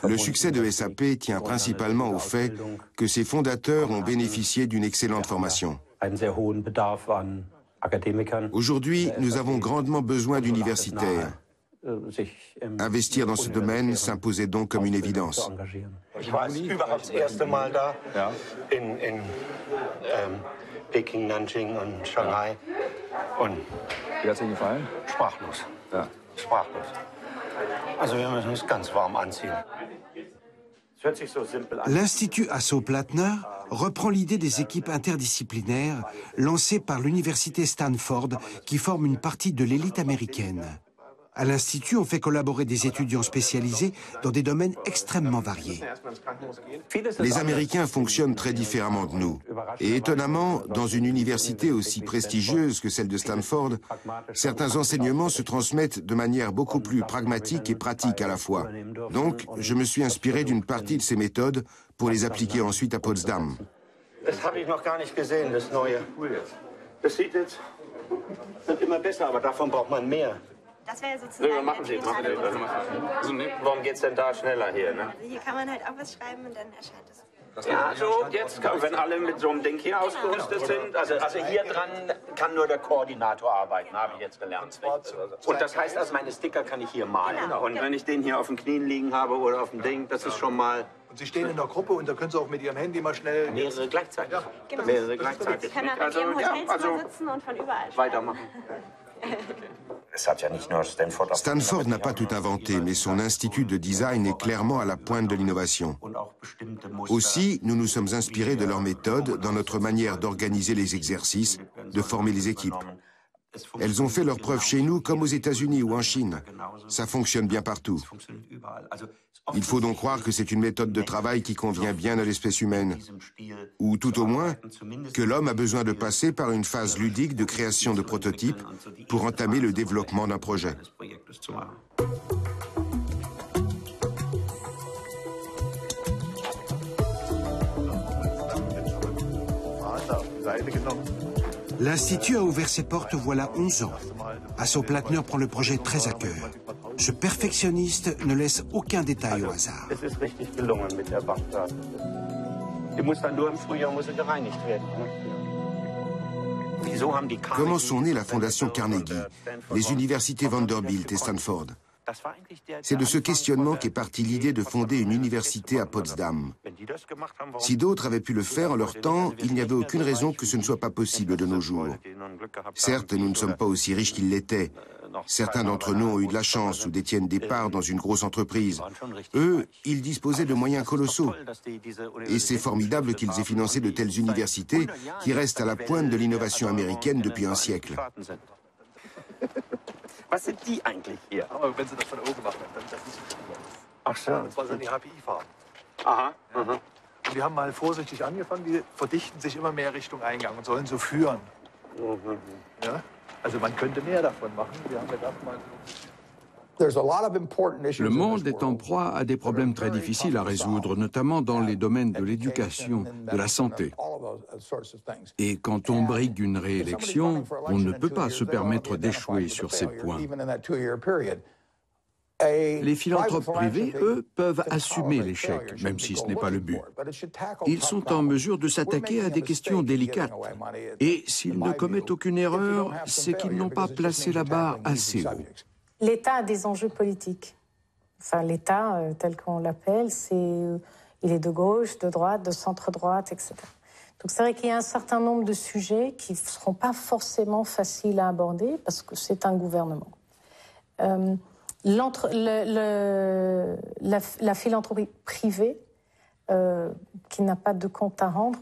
Le succès de SAP tient principalement au fait que ses fondateurs ont bénéficié d'une excellente formation. Aujourd'hui, nous avons grandement besoin d'universitaires. Investir dans ce domaine s'imposait donc comme une évidence.
Ich war überhaupt das erste Mal da, in Peking, Nanjing und Shanghai. Und wie hat's Ihnen gefallen? Sprachlos. Ja. Sprachlos. Also wir müssen uns ganz warm anziehen.
L'Institut Hasso Plattner reprend l'idée des équipes interdisciplinaires lancées par l'université Stanford qui forment une partie de l'élite américaine. À l'Institut, on fait collaborer des étudiants spécialisés dans des domaines extrêmement variés.
Les Américains fonctionnent très différemment de nous. Et étonnamment, dans une université aussi prestigieuse que celle de Stanford, certains enseignements se transmettent de manière beaucoup plus pragmatique et pratique à la fois. Donc, je me suis inspiré d'une partie de ces méthodes pour les appliquer ensuite à Potsdam.
Das habe ich noch gar nicht gesehen, das Neue. Das wird immer besser, aber davon braucht man mehr.
Das wäre sozusagen
Machen Sie. Warum geht's denn da schneller hier, ne?
Hier kann man halt auch was schreiben und dann erscheint es.
Ja, so jetzt, wenn alle mit so einem Ding hier ausgerüstet sind, also hier dran kann nur der Koordinator arbeiten, habe ich jetzt gelernt. Und das heißt, also meine Sticker kann ich hier malen. Und wenn ich den hier auf den Knien liegen habe oder auf dem Ding, das ist schon mal...
Und Sie stehen in der Gruppe und da können Sie auch mit Ihrem Handy mal schnell...
Mehrere gleichzeitig.
Ja. Genau.
Mehrere gleichzeitig.
Sie können auch in Ihrem Hotelzimmer sitzen und von überall
weitermachen.
Stanford n'a pas tout inventé, mais son institut de design est clairement à la pointe de l'innovation. Aussi, nous nous sommes inspirés de leurs méthodes dans notre manière d'organiser les exercices, de former les équipes. Elles ont fait leurs preuves chez nous comme aux États-Unis ou en Chine. Ça fonctionne bien partout. Il faut donc croire que c'est une méthode de travail qui convient bien à l'espèce humaine. Ou tout au moins, que l'homme a besoin de passer par une phase ludique de création de prototypes pour entamer le développement d'un projet.
L'Institut a ouvert ses portes voilà 11 ans. Hasso Plattner prend le projet très à cœur. Ce perfectionniste ne laisse aucun détail au hasard.
Es ist richtig gelungen mit der Bankplatte. Die muss dann nur im Frühjahr gereinigt werden.
Comment sont nées la Fondation Carnegie, les universités Vanderbilt et Stanford? C'est de ce questionnement qu'est partie l'idée de fonder une université à Potsdam. Si d'autres avaient pu le faire en leur temps, il n'y avait aucune raison que ce ne soit pas possible de nos jours. Certes, nous ne sommes pas aussi riches qu'ils l'étaient. Certains d'entre nous ont eu de la chance ou détiennent des parts dans une grosse entreprise. Eux, ils disposaient de moyens colossaux. Et c'est formidable qu'ils aient financé de telles universités qui restent à la pointe de l'innovation américaine depuis un siècle.
Was sind die eigentlich hier?
Aber wenn Sie das von oben machen, dann das ist
Ach so.
Und zwar sind die HPI-Farben.
Aha.
Ja. Und die haben mal vorsichtig angefangen, die verdichten sich immer mehr Richtung Eingang und sollen so führen. Ja? Also man könnte mehr davon machen. Wir haben gedacht mal
Le monde est en proie à des problèmes très difficiles à résoudre, notamment dans les domaines de l'éducation, de la santé. Et quand on brigue une réélection, on ne peut pas se permettre d'échouer sur ces points. Les philanthropes privés, eux, peuvent assumer l'échec, même si ce n'est pas le but. Ils sont en mesure de s'attaquer à des questions délicates. Et s'ils ne commettent aucune erreur, c'est qu'ils n'ont pas placé la barre assez haut.
L'État a des enjeux politiques. Enfin, l'État, tel qu'on l'appelle, il est de gauche, de droite, de centre-droite, etc. Donc c'est vrai qu'il y a un certain nombre de sujets qui ne seront pas forcément faciles à aborder parce que c'est un gouvernement. La philanthropie privée, qui n'a pas de compte à rendre,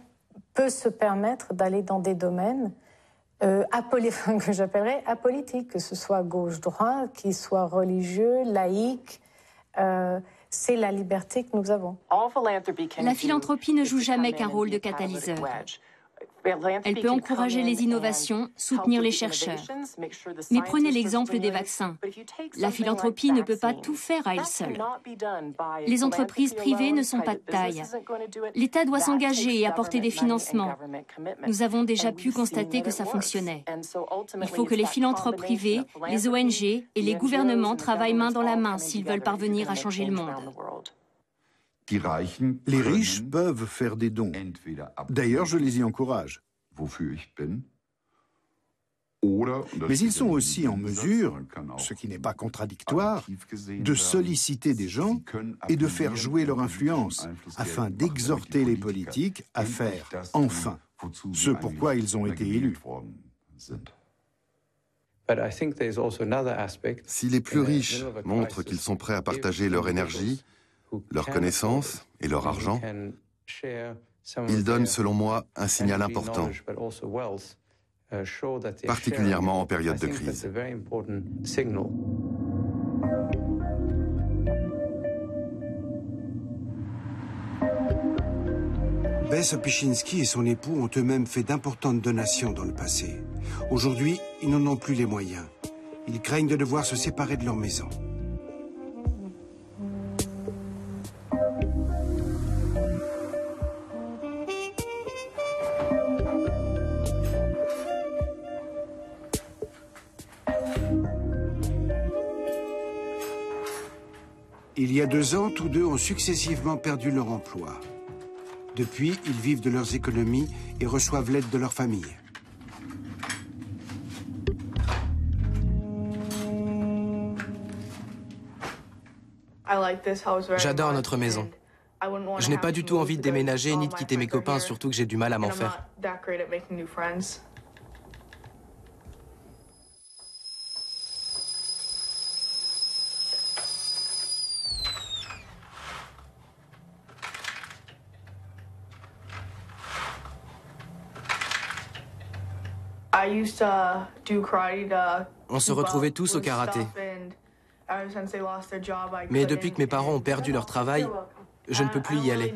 peut se permettre d'aller dans des domaines que j'appellerais apolitiques, que ce soit gauche-droite, qu'il soit religieux, laïque. C'est la liberté que nous avons.
La philanthropie ne joue jamais qu'un rôle de catalyseur. Elle peut encourager les innovations, soutenir les chercheurs. Mais prenez l'exemple des vaccins. La philanthropie ne peut pas tout faire à elle seule. Les entreprises privées ne sont pas de taille. L'État doit s'engager et apporter des financements. Nous avons déjà pu constater que ça fonctionnait. Il faut que les philanthropes privés, les ONG et les gouvernements travaillent main dans la main s'ils veulent parvenir à changer le monde.
Les riches peuvent faire des dons. D'ailleurs, je les y encourage. Mais ils sont aussi en mesure, ce qui n'est pas contradictoire, de solliciter des gens et de faire jouer leur influence afin d'exhorter les politiques à faire, enfin, ce pourquoi ils ont été élus.
Si les plus riches montrent qu'ils sont prêts à partager leur énergie, leurs connaissances et leur argent, ils donnent, selon moi, un signal important, particulièrement en période de crise.
Bess Opichinski et son époux ont eux-mêmes fait d'importantes donations dans le passé. Aujourd'hui, ils n'en ont plus les moyens. Ils craignent de devoir se séparer de leur maison. Il y a 2 ans, tous deux ont successivement perdu leur emploi. Depuis, ils vivent de leurs économies et reçoivent l'aide de leur famille.
J'adore notre maison. Je n'ai pas du tout envie de déménager ni de quitter mes copains, surtout que j'ai du mal à m'en faire. On se retrouvait tous au karaté. Mais depuis que mes parents ont perdu leur travail, je ne peux plus y aller.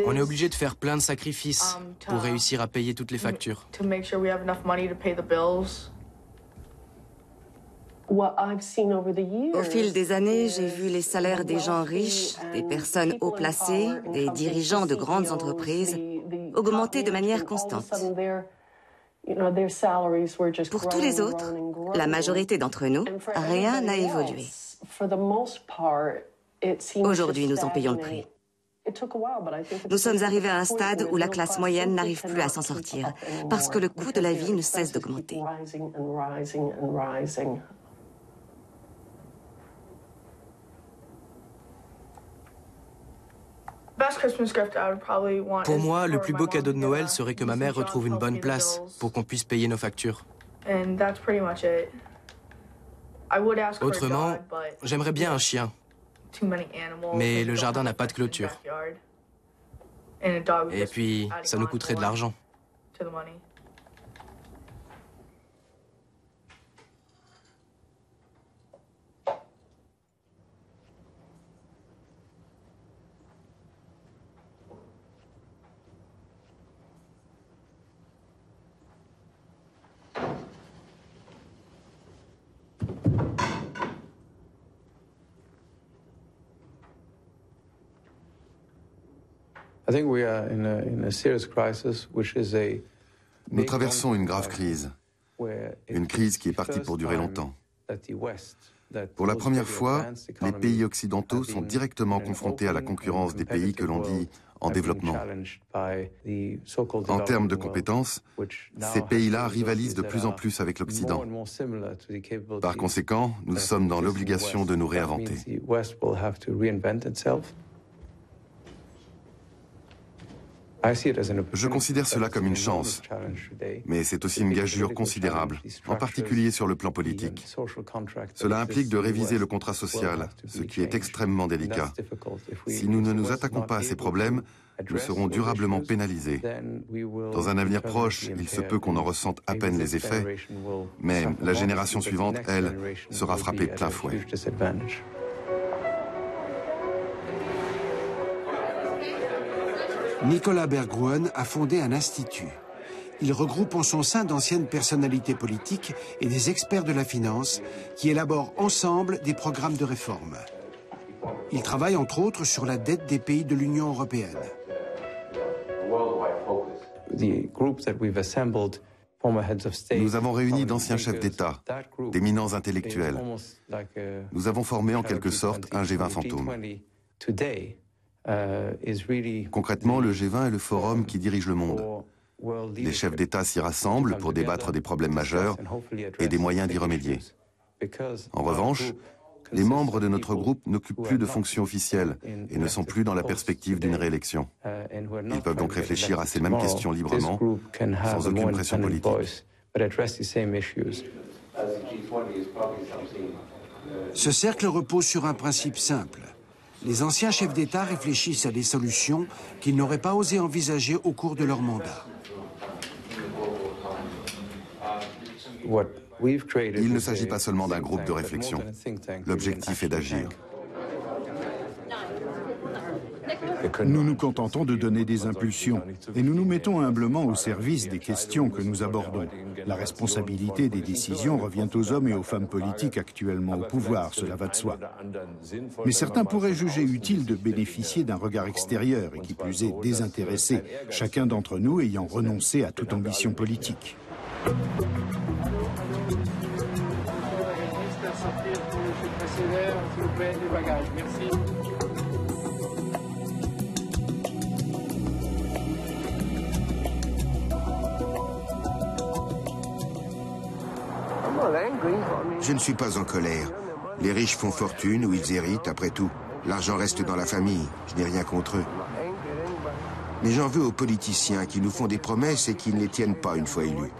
On est obligé de faire plein de sacrifices pour réussir à payer toutes les factures.
Au fil des années, j'ai vu les salaires des gens riches, des personnes haut placées, des dirigeants de grandes entreprises augmenter de manière constante. Pour tous les autres, la majorité d'entre nous, rien n'a évolué. Aujourd'hui, nous en payons le prix. Nous sommes arrivés à un stade où la classe moyenne n'arrive plus à s'en sortir, parce que le coût de la vie ne cesse d'augmenter.
Pour moi, le plus beau cadeau de Noël serait que ma mère retrouve une bonne place pour qu'on puisse payer nos factures. Autrement, j'aimerais bien un chien, mais le jardin n'a pas de clôture. Et puis, ça nous coûterait de l'argent.
Nous traversons une grave crise qui est partie pour durer longtemps. Pour la première fois, les pays occidentaux sont directement confrontés à la concurrence des pays que l'on dit en développement. En termes de compétences, ces pays-là rivalisent de plus en plus avec l'Occident. Par conséquent, nous sommes dans l'obligation de nous réinventer. Je considère cela comme une chance, mais c'est aussi une gageure considérable, en particulier sur le plan politique. Cela implique de réviser le contrat social, ce qui est extrêmement délicat. Si nous ne nous attaquons pas à ces problèmes, nous serons durablement pénalisés. Dans un avenir proche, il se peut qu'on en ressente à peine les effets, mais la génération suivante, elle, sera frappée de plein fouet.
Nicolas Berggruen a fondé un institut. Il regroupe en son sein d'anciennes personnalités politiques et des experts de la finance qui élaborent ensemble des programmes de réforme. Il travaille entre autres sur la dette des pays de l'Union européenne.
Nous avons réuni d'anciens chefs d'État, d'éminents intellectuels. Nous avons formé en quelque sorte un G20 fantôme. Concrètement, le G20 est le forum qui dirige le monde. Les chefs d'État s'y rassemblent pour débattre des problèmes majeurs et des moyens d'y remédier. En revanche, les membres de notre groupe n'occupent plus de fonctions officielles et ne sont plus dans la perspective d'une réélection. Ils peuvent donc réfléchir à ces mêmes questions librement, sans aucune pression politique.
Ce cercle repose sur un principe simple. Les anciens chefs d'État réfléchissent à des solutions qu'ils n'auraient pas osé envisager au cours de leur mandat.
Il ne s'agit pas seulement d'un groupe de réflexion. L'objectif est d'agir.
Nous nous contentons de donner des impulsions et nous nous mettons humblement au service des questions que nous abordons. La responsabilité des décisions revient aux hommes et aux femmes politiques actuellement au pouvoir, cela va de soi. Mais certains pourraient juger utile de bénéficier d'un regard extérieur et qui plus est désintéressé, chacun d'entre nous ayant renoncé à toute ambition politique.
Je ne suis pas en colère. Les riches font fortune ou ils héritent, après tout. L'argent reste dans la famille, je n'ai rien contre eux. Mais j'en veux aux politiciens qui nous font des promesses et qui ne les tiennent pas une fois élus.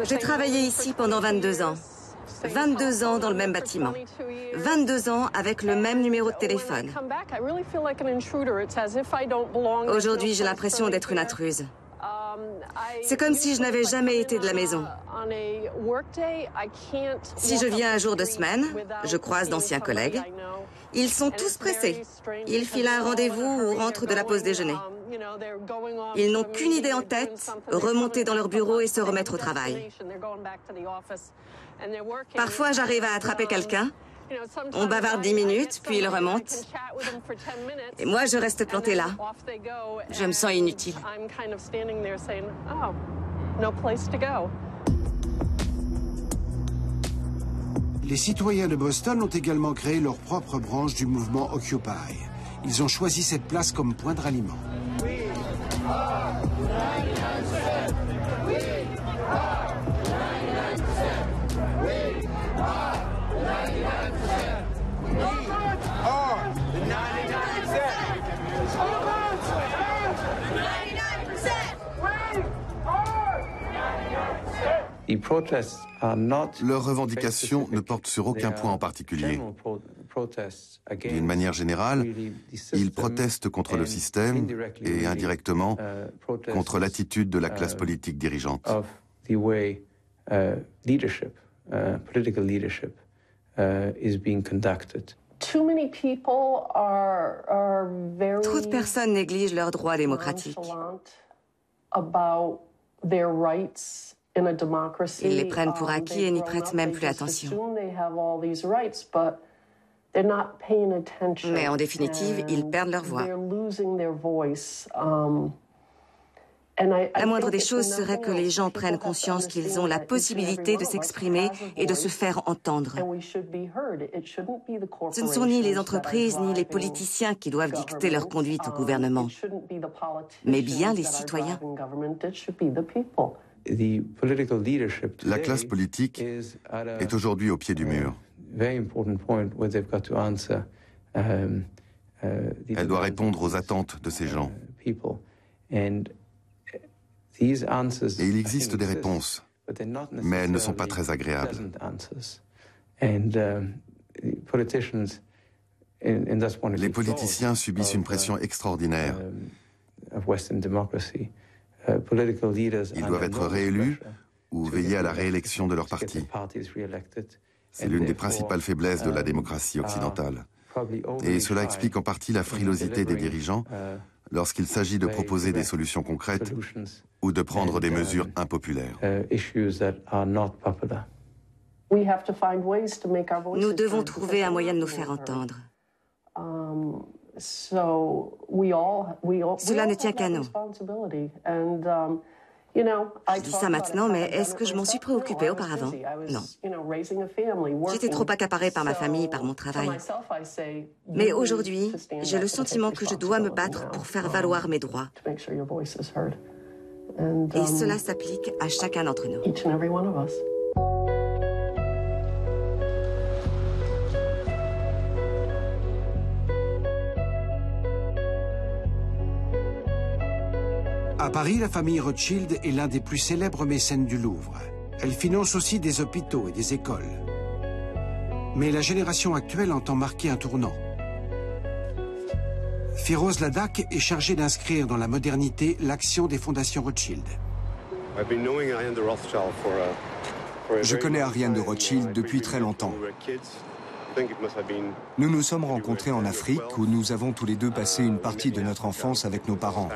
J'ai travaillé ici pendant 22 ans. 22 ans dans le même bâtiment. 22 ans avec le même numéro de téléphone. Aujourd'hui, j'ai l'impression d'être une intruse. C'est comme si je n'avais jamais été de la maison. Si je viens un jour de semaine, je croise d'anciens collègues. Ils sont tous pressés. Ils filent un rendez-vous ou rentrent de la pause déjeuner. Ils n'ont qu'une idée en tête, remonter dans leur bureau et se remettre au travail. Parfois, j'arrive à attraper quelqu'un. On bavarde 10 minutes, puis il remonte. Et moi, je reste plantée là. Je me sens inutile.
Les citoyens de Boston ont également créé leur propre branche du mouvement Occupy. Ils ont choisi cette place comme point de ralliement.
Leurs revendications ne portent sur aucun point en particulier. D'une manière générale, ils protestent contre le système et, indirectement, contre l'attitude de la classe politique dirigeante.
Trop de personnes négligent leurs droits démocratiques. Ils les prennent pour acquis et n'y prêtent même plus attention. Mais en définitive, ils perdent leur voix. La moindre des choses serait que les gens prennent conscience qu'ils ont la possibilité de s'exprimer et de se faire entendre. Ce ne sont ni les entreprises ni les politiciens qui doivent dicter leur conduite au gouvernement, mais bien les citoyens.
La classe politique est aujourd'hui au pied du mur. Elle doit répondre aux attentes de ces gens. Et il existe des réponses, mais elles ne sont pas très agréables. Les politiciens subissent une pression extraordinaire. Ils doivent être réélus ou veiller à la réélection de leur parti. C'est l'une des principales faiblesses de la démocratie occidentale. Et cela explique en partie la frilosité des dirigeants lorsqu'il s'agit de proposer des solutions concrètes ou de prendre des mesures impopulaires.
Nous devons trouver un moyen de nous faire entendre. Cela ne tient qu'à nous. Je dis ça maintenant, mais est-ce que je m'en suis préoccupée auparavant? Non. J'étais trop accaparée par ma famille, par mon travail. Mais aujourd'hui, j'ai le sentiment que je dois me battre pour faire valoir mes droits. Et cela s'applique à chacun d'entre nous.
À Paris, la famille Rothschild est l'un des plus célèbres mécènes du Louvre. Elle finance aussi des hôpitaux et des écoles. Mais la génération actuelle entend marquer un tournant. Firoz Ladak est chargée d'inscrire dans la modernité l'action des fondations Rothschild.
Je connais Ariane de Rothschild depuis très longtemps. Nous nous sommes rencontrés en Afrique où nous avons tous les deux passé une partie de notre enfance avec nos parents.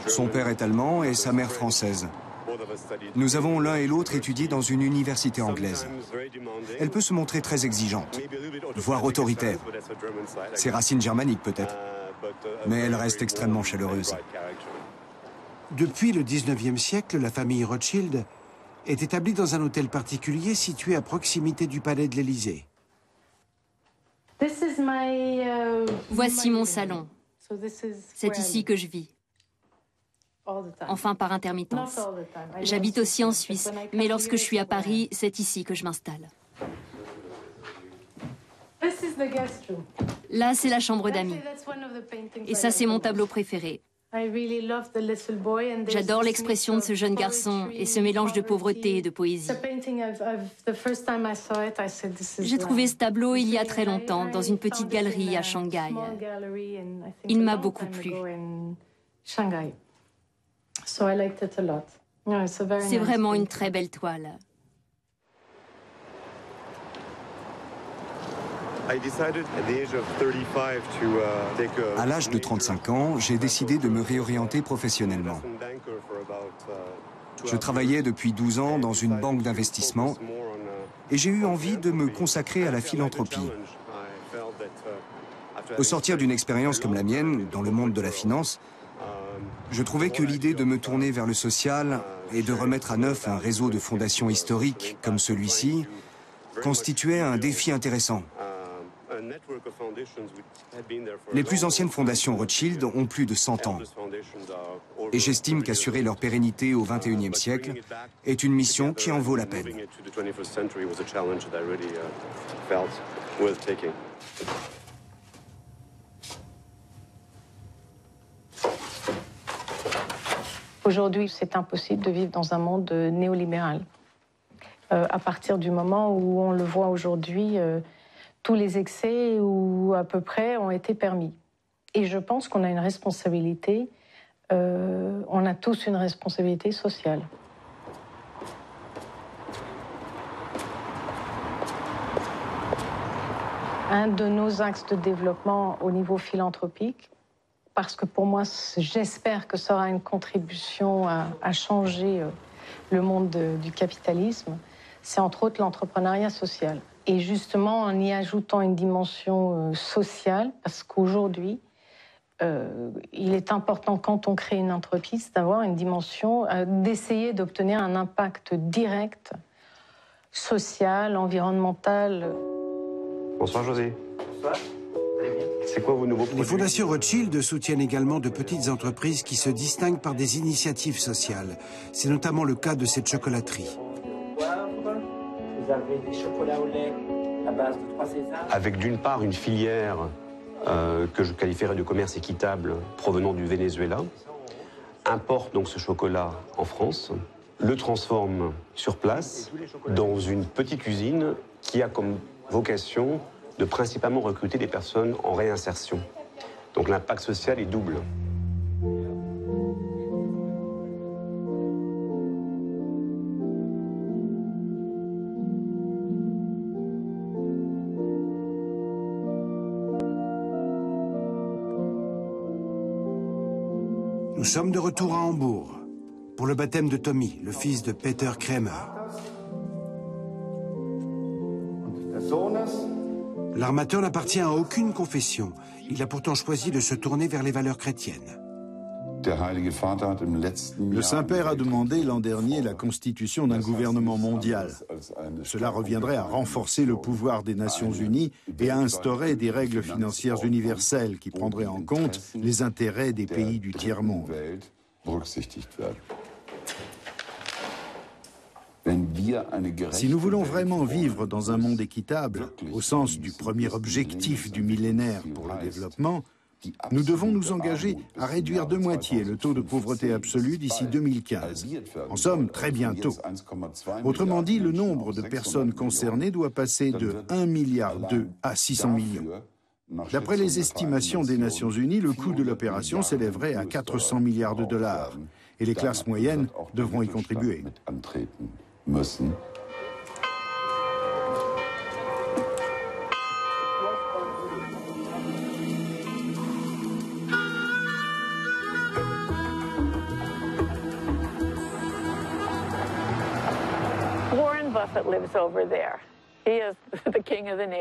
Son père est allemand et sa mère française. Nous avons l'un et l'autre étudié dans une université anglaise. Elle peut se montrer très exigeante, voire autoritaire. Ses racines germaniques peut-être, mais elle reste extrêmement chaleureuse.
Depuis le 19e siècle, la famille Rothschild est établie dans un hôtel particulier situé à proximité du palais de l'Élysée.
Voici mon salon. C'est ici que je vis. Enfin, par intermittence. J'habite aussi en Suisse, mais lorsque je suis à Paris, c'est ici que je m'installe. Là, c'est la chambre d'amis. Et ça, c'est mon tableau préféré. J'adore l'expression de ce jeune garçon et ce mélange de pauvreté et de poésie. J'ai trouvé ce tableau il y a très longtemps, dans une petite galerie à Shanghai. Il m'a beaucoup plu. C'est vraiment une très belle toile.
À l'âge de 35 ans, j'ai décidé de me réorienter professionnellement. Je travaillais depuis 12 ans dans une banque d'investissement et j'ai eu envie de me consacrer à la philanthropie. Au sortir d'une expérience comme la mienne, dans le monde de la finance, je trouvais que l'idée de me tourner vers le social et de remettre à neuf un réseau de fondations historiques comme celui-ci constituait un défi intéressant. Les plus anciennes fondations Rothschild ont plus de 100 ans. Et j'estime qu'assurer leur pérennité au XXIe siècle est une mission qui en vaut la peine.
Aujourd'hui, c'est impossible de vivre dans un monde néolibéral. À partir du moment où on le voit aujourd'hui, tous les excès, ou à peu près, ont été permis. Et je pense qu'on a une responsabilité, on a tous une responsabilité sociale. Un de nos axes de développement au niveau philanthropique, parce que pour moi, j'espère que ça aura une contribution à changer le monde du capitalisme, c'est entre autres l'entrepreneuriat social. Et justement, en y ajoutant une dimension sociale, parce qu'aujourd'hui, il est important, quand on crée une entreprise, d'avoir une dimension, d'essayer d'obtenir un impact direct, social, environnemental.
Bonsoir, José.
Bonsoir.
C'est quoi vos nouveaux produits?
Les fondations Rothschild soutiennent également de petites entreprises qui se distinguent par des initiatives sociales. C'est notamment le cas de cette chocolaterie.
Vous avez des chocolats au lait à base de 3 sésames.
Avec d'une part une filière que je qualifierais de commerce équitable provenant du Venezuela, importe donc ce chocolat en France, le transforme sur place dans une petite usine qui a comme vocation de principalement recruter des personnes en réinsertion. Donc l'impact social est double.
Nous sommes de retour à Hambourg pour le baptême de Tommy, le fils de Peter Kremer. L'armateur n'appartient à aucune confession. Il a pourtant choisi de se tourner vers les valeurs chrétiennes.
Le Saint-Père a demandé l'an dernier la constitution d'un gouvernement mondial. Cela reviendrait à renforcer le pouvoir des Nations Unies et à instaurer des règles financières universelles qui prendraient en compte les intérêts des pays du tiers-monde. Si nous voulons vraiment vivre dans un monde équitable, au sens du premier objectif du millénaire pour le développement, Nous devons nous engager à réduire de moitié le taux de pauvreté absolu d'ici 2015. En somme, très bientôt. Autrement dit, le nombre de personnes concernées doit passer de 1,2 milliard à 600 millions. D'après les estimations des Nations Unies, le coût de l'opération s'élèverait à 400 milliards de dollars. Et les classes moyennes devront y contribuer.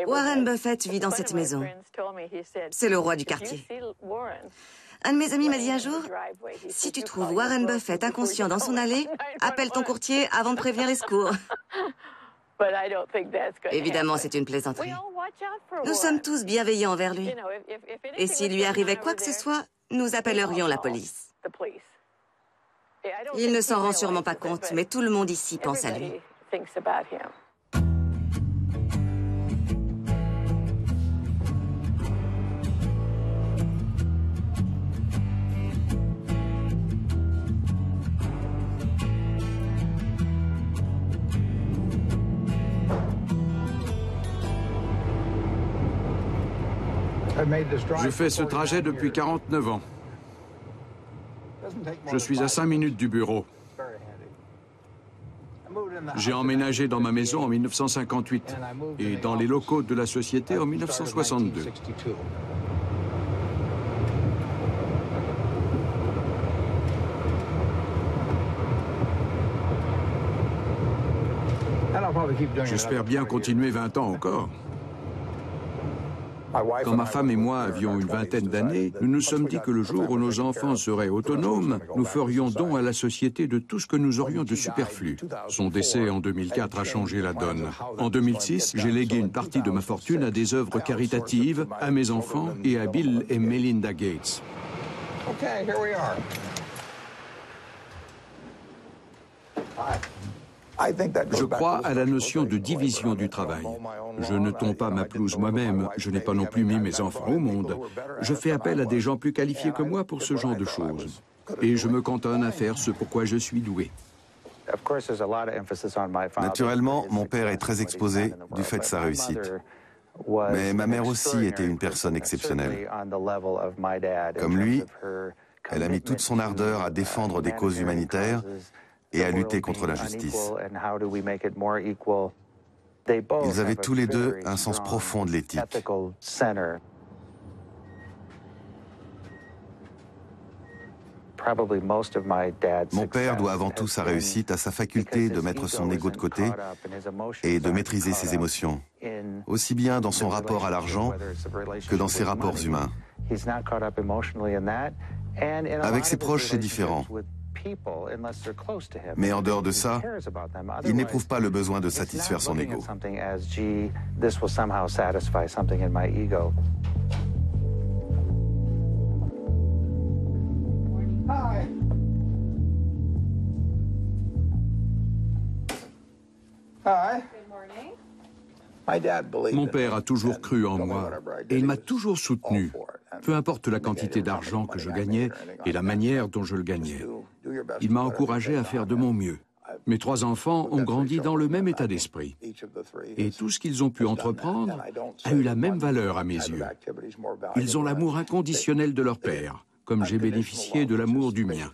Warren Buffett vit dans cette maison. C'est le roi du quartier. Un de mes amis m'a dit un jour, si tu trouves Warren Buffett inconscient dans son allée, appelle ton courtier avant de prévenir les secours. Évidemment, c'est une plaisanterie. Nous sommes tous bienveillants envers lui. Et s'il lui arrivait quoi que ce soit, nous appellerions la police. Il ne s'en rend sûrement pas compte, mais tout le monde ici pense à lui.
Je fais ce trajet depuis 49 ans. Je suis à 5 minutes du bureau. J'ai emménagé dans ma maison en 1958 et dans les locaux de la société en 1962. J'espère bien continuer 20 ans encore. Quand ma femme et moi avions une vingtaine d'années, nous nous sommes dit que le jour où nos enfants seraient autonomes, nous ferions don à la société de tout ce que nous aurions de superflu. Son décès en 2004 a changé la donne. En 2006, j'ai légué une partie de ma fortune à des œuvres caritatives, à mes enfants et à Bill et Melinda Gates.
Okay, here we are.
Je crois à la notion de division du travail. Je ne tonds pas ma pelouse moi-même, je n'ai pas non plus mis mes enfants au monde. Je fais appel à des gens plus qualifiés que moi pour ce genre de choses. Et je me cantonne à faire ce pour quoi je suis doué.
Naturellement, mon père est très exposé du fait de sa réussite. Mais ma mère aussi était une personne exceptionnelle. Comme lui, elle a mis toute son ardeur à défendre des causes humanitaires et à lutter contre l'injustice. Ils avaient tous les deux un sens profond de l'éthique. Mon père doit avant tout sa réussite à sa faculté de mettre son ego de côté et de maîtriser ses émotions, aussi bien dans son rapport à l'argent que dans ses rapports humains. Avec ses proches, c'est différent. Mais en dehors de ça, il n'éprouve pas le besoin de satisfaire son ego.
Mon père a toujours cru en moi et il m'a toujours soutenu, peu importe la quantité d'argent que je gagnais et la manière dont je le gagnais. Il m'a encouragé à faire de mon mieux. Mes 3 enfants ont grandi dans le même état d'esprit. Et tout ce qu'ils ont pu entreprendre a eu la même valeur à mes yeux. Ils ont l'amour inconditionnel de leur père, comme j'ai bénéficié de l'amour du mien.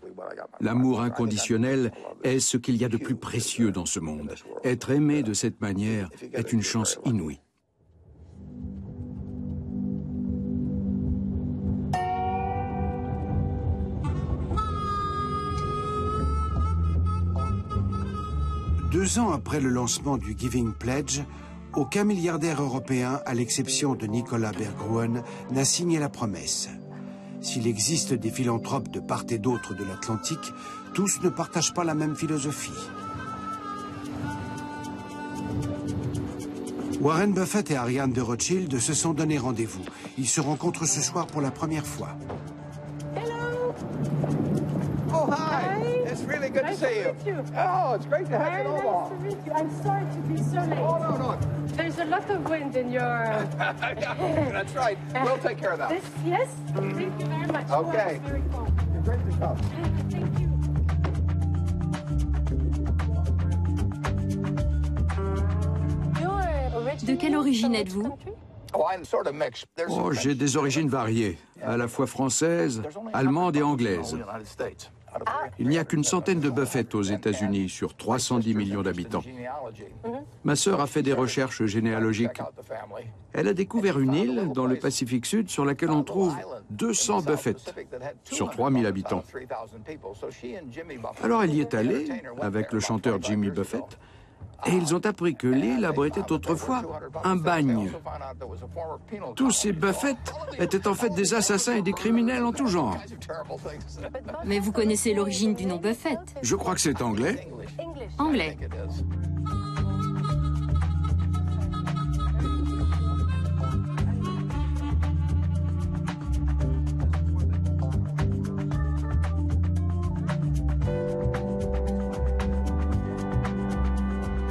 L'amour inconditionnel est ce qu'il y a de plus précieux dans ce monde. Être aimé de cette manière est une chance inouïe.
Deux ans après le lancement du Giving Pledge, aucun milliardaire européen, à l'exception de Nicolas Berggruen, n'a signé la promesse. S'il existe des philanthropes de part et d'autre de l'Atlantique, tous ne partagent pas la même philosophie. Warren Buffett et Ariane de Rothschild se sont donné rendez-vous. Ils se rencontrent ce soir pour la première fois.
Hello.
Oh, hi. It's really good to see you. Oh, it's great to have you along.
Nice to meet you. I'm sorry to be so late.
Oh, no.
There's a lot of wind in your...
That's right. We'll take care of that.
Yes? Thank you very much.
Okay.
Very cool.
You're great to come.
Thank you.
De quelle origine êtes-vous?
Oh,
j'ai des origines variées, à la fois françaises, allemandes et anglaises. Il n'y a qu'une centaine de Buffett aux États-Unis sur 310 millions d'habitants. Ma sœur a fait des recherches généalogiques. Elle a découvert une île dans le Pacifique Sud sur laquelle on trouve 200 Buffett sur 3000 habitants. Alors elle y est allée avec le chanteur Jimmy Buffett et ils ont appris que l'île abritait autrefois un bagne. Tous ces Buffett étaient en fait des assassins et des criminels en tout genre.
Mais vous connaissez l'origine du nom Buffett?
Je crois que c'est anglais.
Anglais.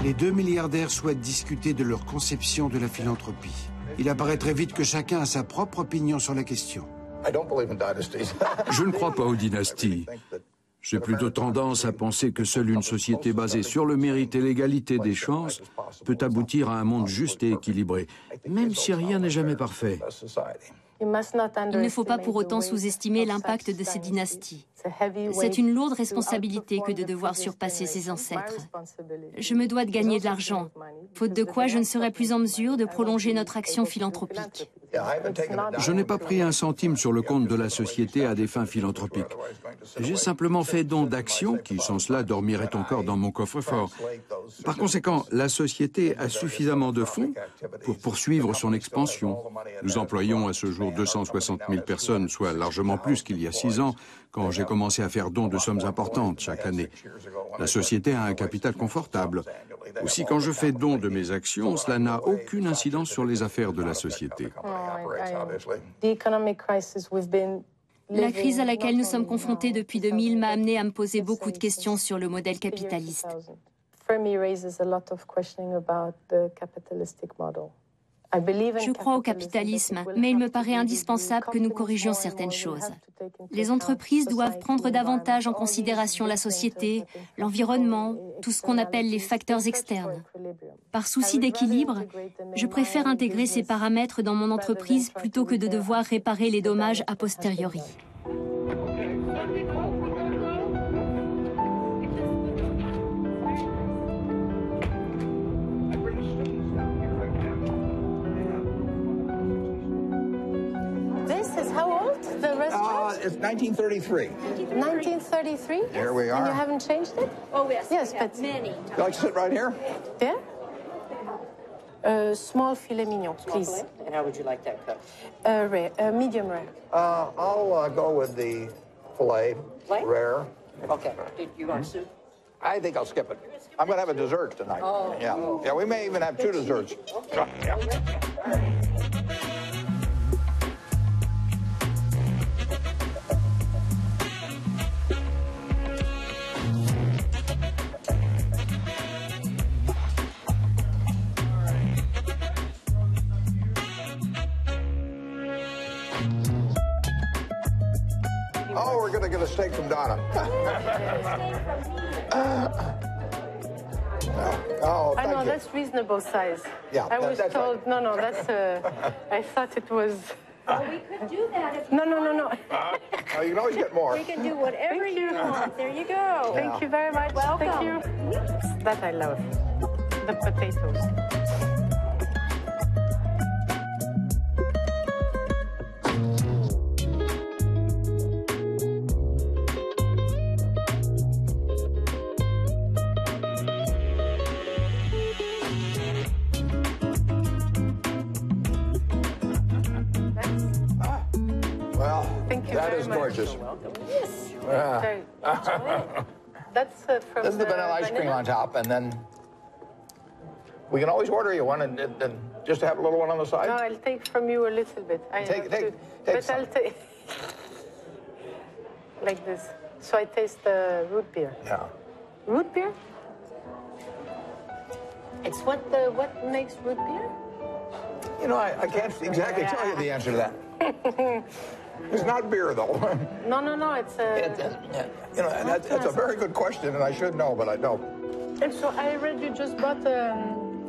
Les deux milliardaires souhaitent discuter de leur conception de la philanthropie. Il apparaît très vite que chacun a sa propre opinion sur la question.
Je ne crois pas aux dynasties. J'ai plutôt tendance à penser que seule une société basée sur le mérite et l'égalité des chances peut aboutir à un monde juste et équilibré, même si rien n'est jamais parfait.
Il ne faut pas pour autant sous-estimer l'impact de ces dynasties. C'est une lourde responsabilité que de devoir surpasser ses ancêtres. Je me dois de gagner de l'argent, faute de quoi je ne serai plus en mesure de prolonger notre action philanthropique.
Je n'ai pas pris un centime sur le compte de la société à des fins philanthropiques. J'ai simplement fait don d'actions qui, sans cela, dormiraient encore dans mon coffre-fort. Par conséquent, la société a suffisamment de fonds pour poursuivre son expansion. Nous employons à ce jour 260 000 personnes, soit largement plus qu'il y a 6 ans, quand j'ai commencé à faire don de sommes importantes chaque année. La société a un capital confortable. Aussi, quand je fais don de mes actions, cela n'a aucune incidence sur les affaires de la société.
La crise à laquelle nous sommes confrontés depuis 2000 m'a amené à me poser beaucoup de questions sur le modèle capitaliste. Je crois au capitalisme, mais il me paraît indispensable que nous corrigions certaines choses. Les entreprises doivent prendre davantage en considération la société, l'environnement, tout ce qu'on appelle les facteurs externes. Par souci d'équilibre, je préfère intégrer ces paramètres dans mon entreprise plutôt que de devoir réparer les dommages a posteriori.
It's 1933.
1933?
Here we are.
And you haven't changed it?
Oh, yes.
Yes, but...
Many.
You like to sit right here?
There? Small filet mignon, please.
And how would you like that cut?
Rare, medium rare.
I'll go with the filet, rare.
Okay. Did you want soup?
I think I'll skip it. I'm going to have a dessert tonight.
Oh.
Yeah, we may even have 2 desserts.
Okay.
Yeah. Oh, we're going to get a steak from Donna. Oh,
I know,
you.
that's reasonable size.
Yeah,
I was
that's
told,
right.
no, that's, I thought it was...
We could do that if
No.
Oh, you can always get more.
we can do whatever you want. There you go.
Thank you very much.
Welcome.
Thank you. That I love. The potatoes.
Well,
Thank you
that
very
is
much.
gorgeous.
Yes.
Yeah.
Very- That's from
This is the vanilla ice cream on top, and then we can always order you one and just have a little one on the side.
No, I'll take from you a little bit.
Take
but
some.
I'll take like this. So I taste root beer.
Yeah.
Root beer? It's what makes root beer?
You know, I can't exactly tell you the answer to that. It's not beer, though.
No, it's
you know, that's a very good question, and I should know, but I don't.
And so I read you just bought a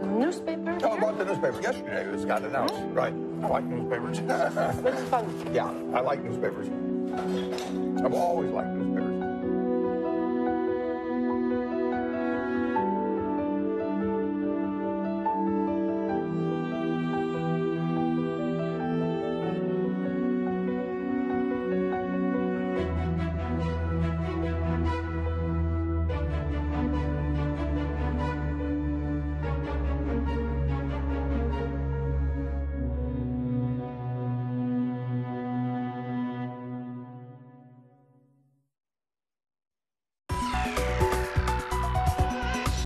newspaper?
Oh, I bought the newspaper yesterday. It just got announced. Right. I like newspapers.
It's fun.
Yeah, I like newspapers. I've always liked newspapers.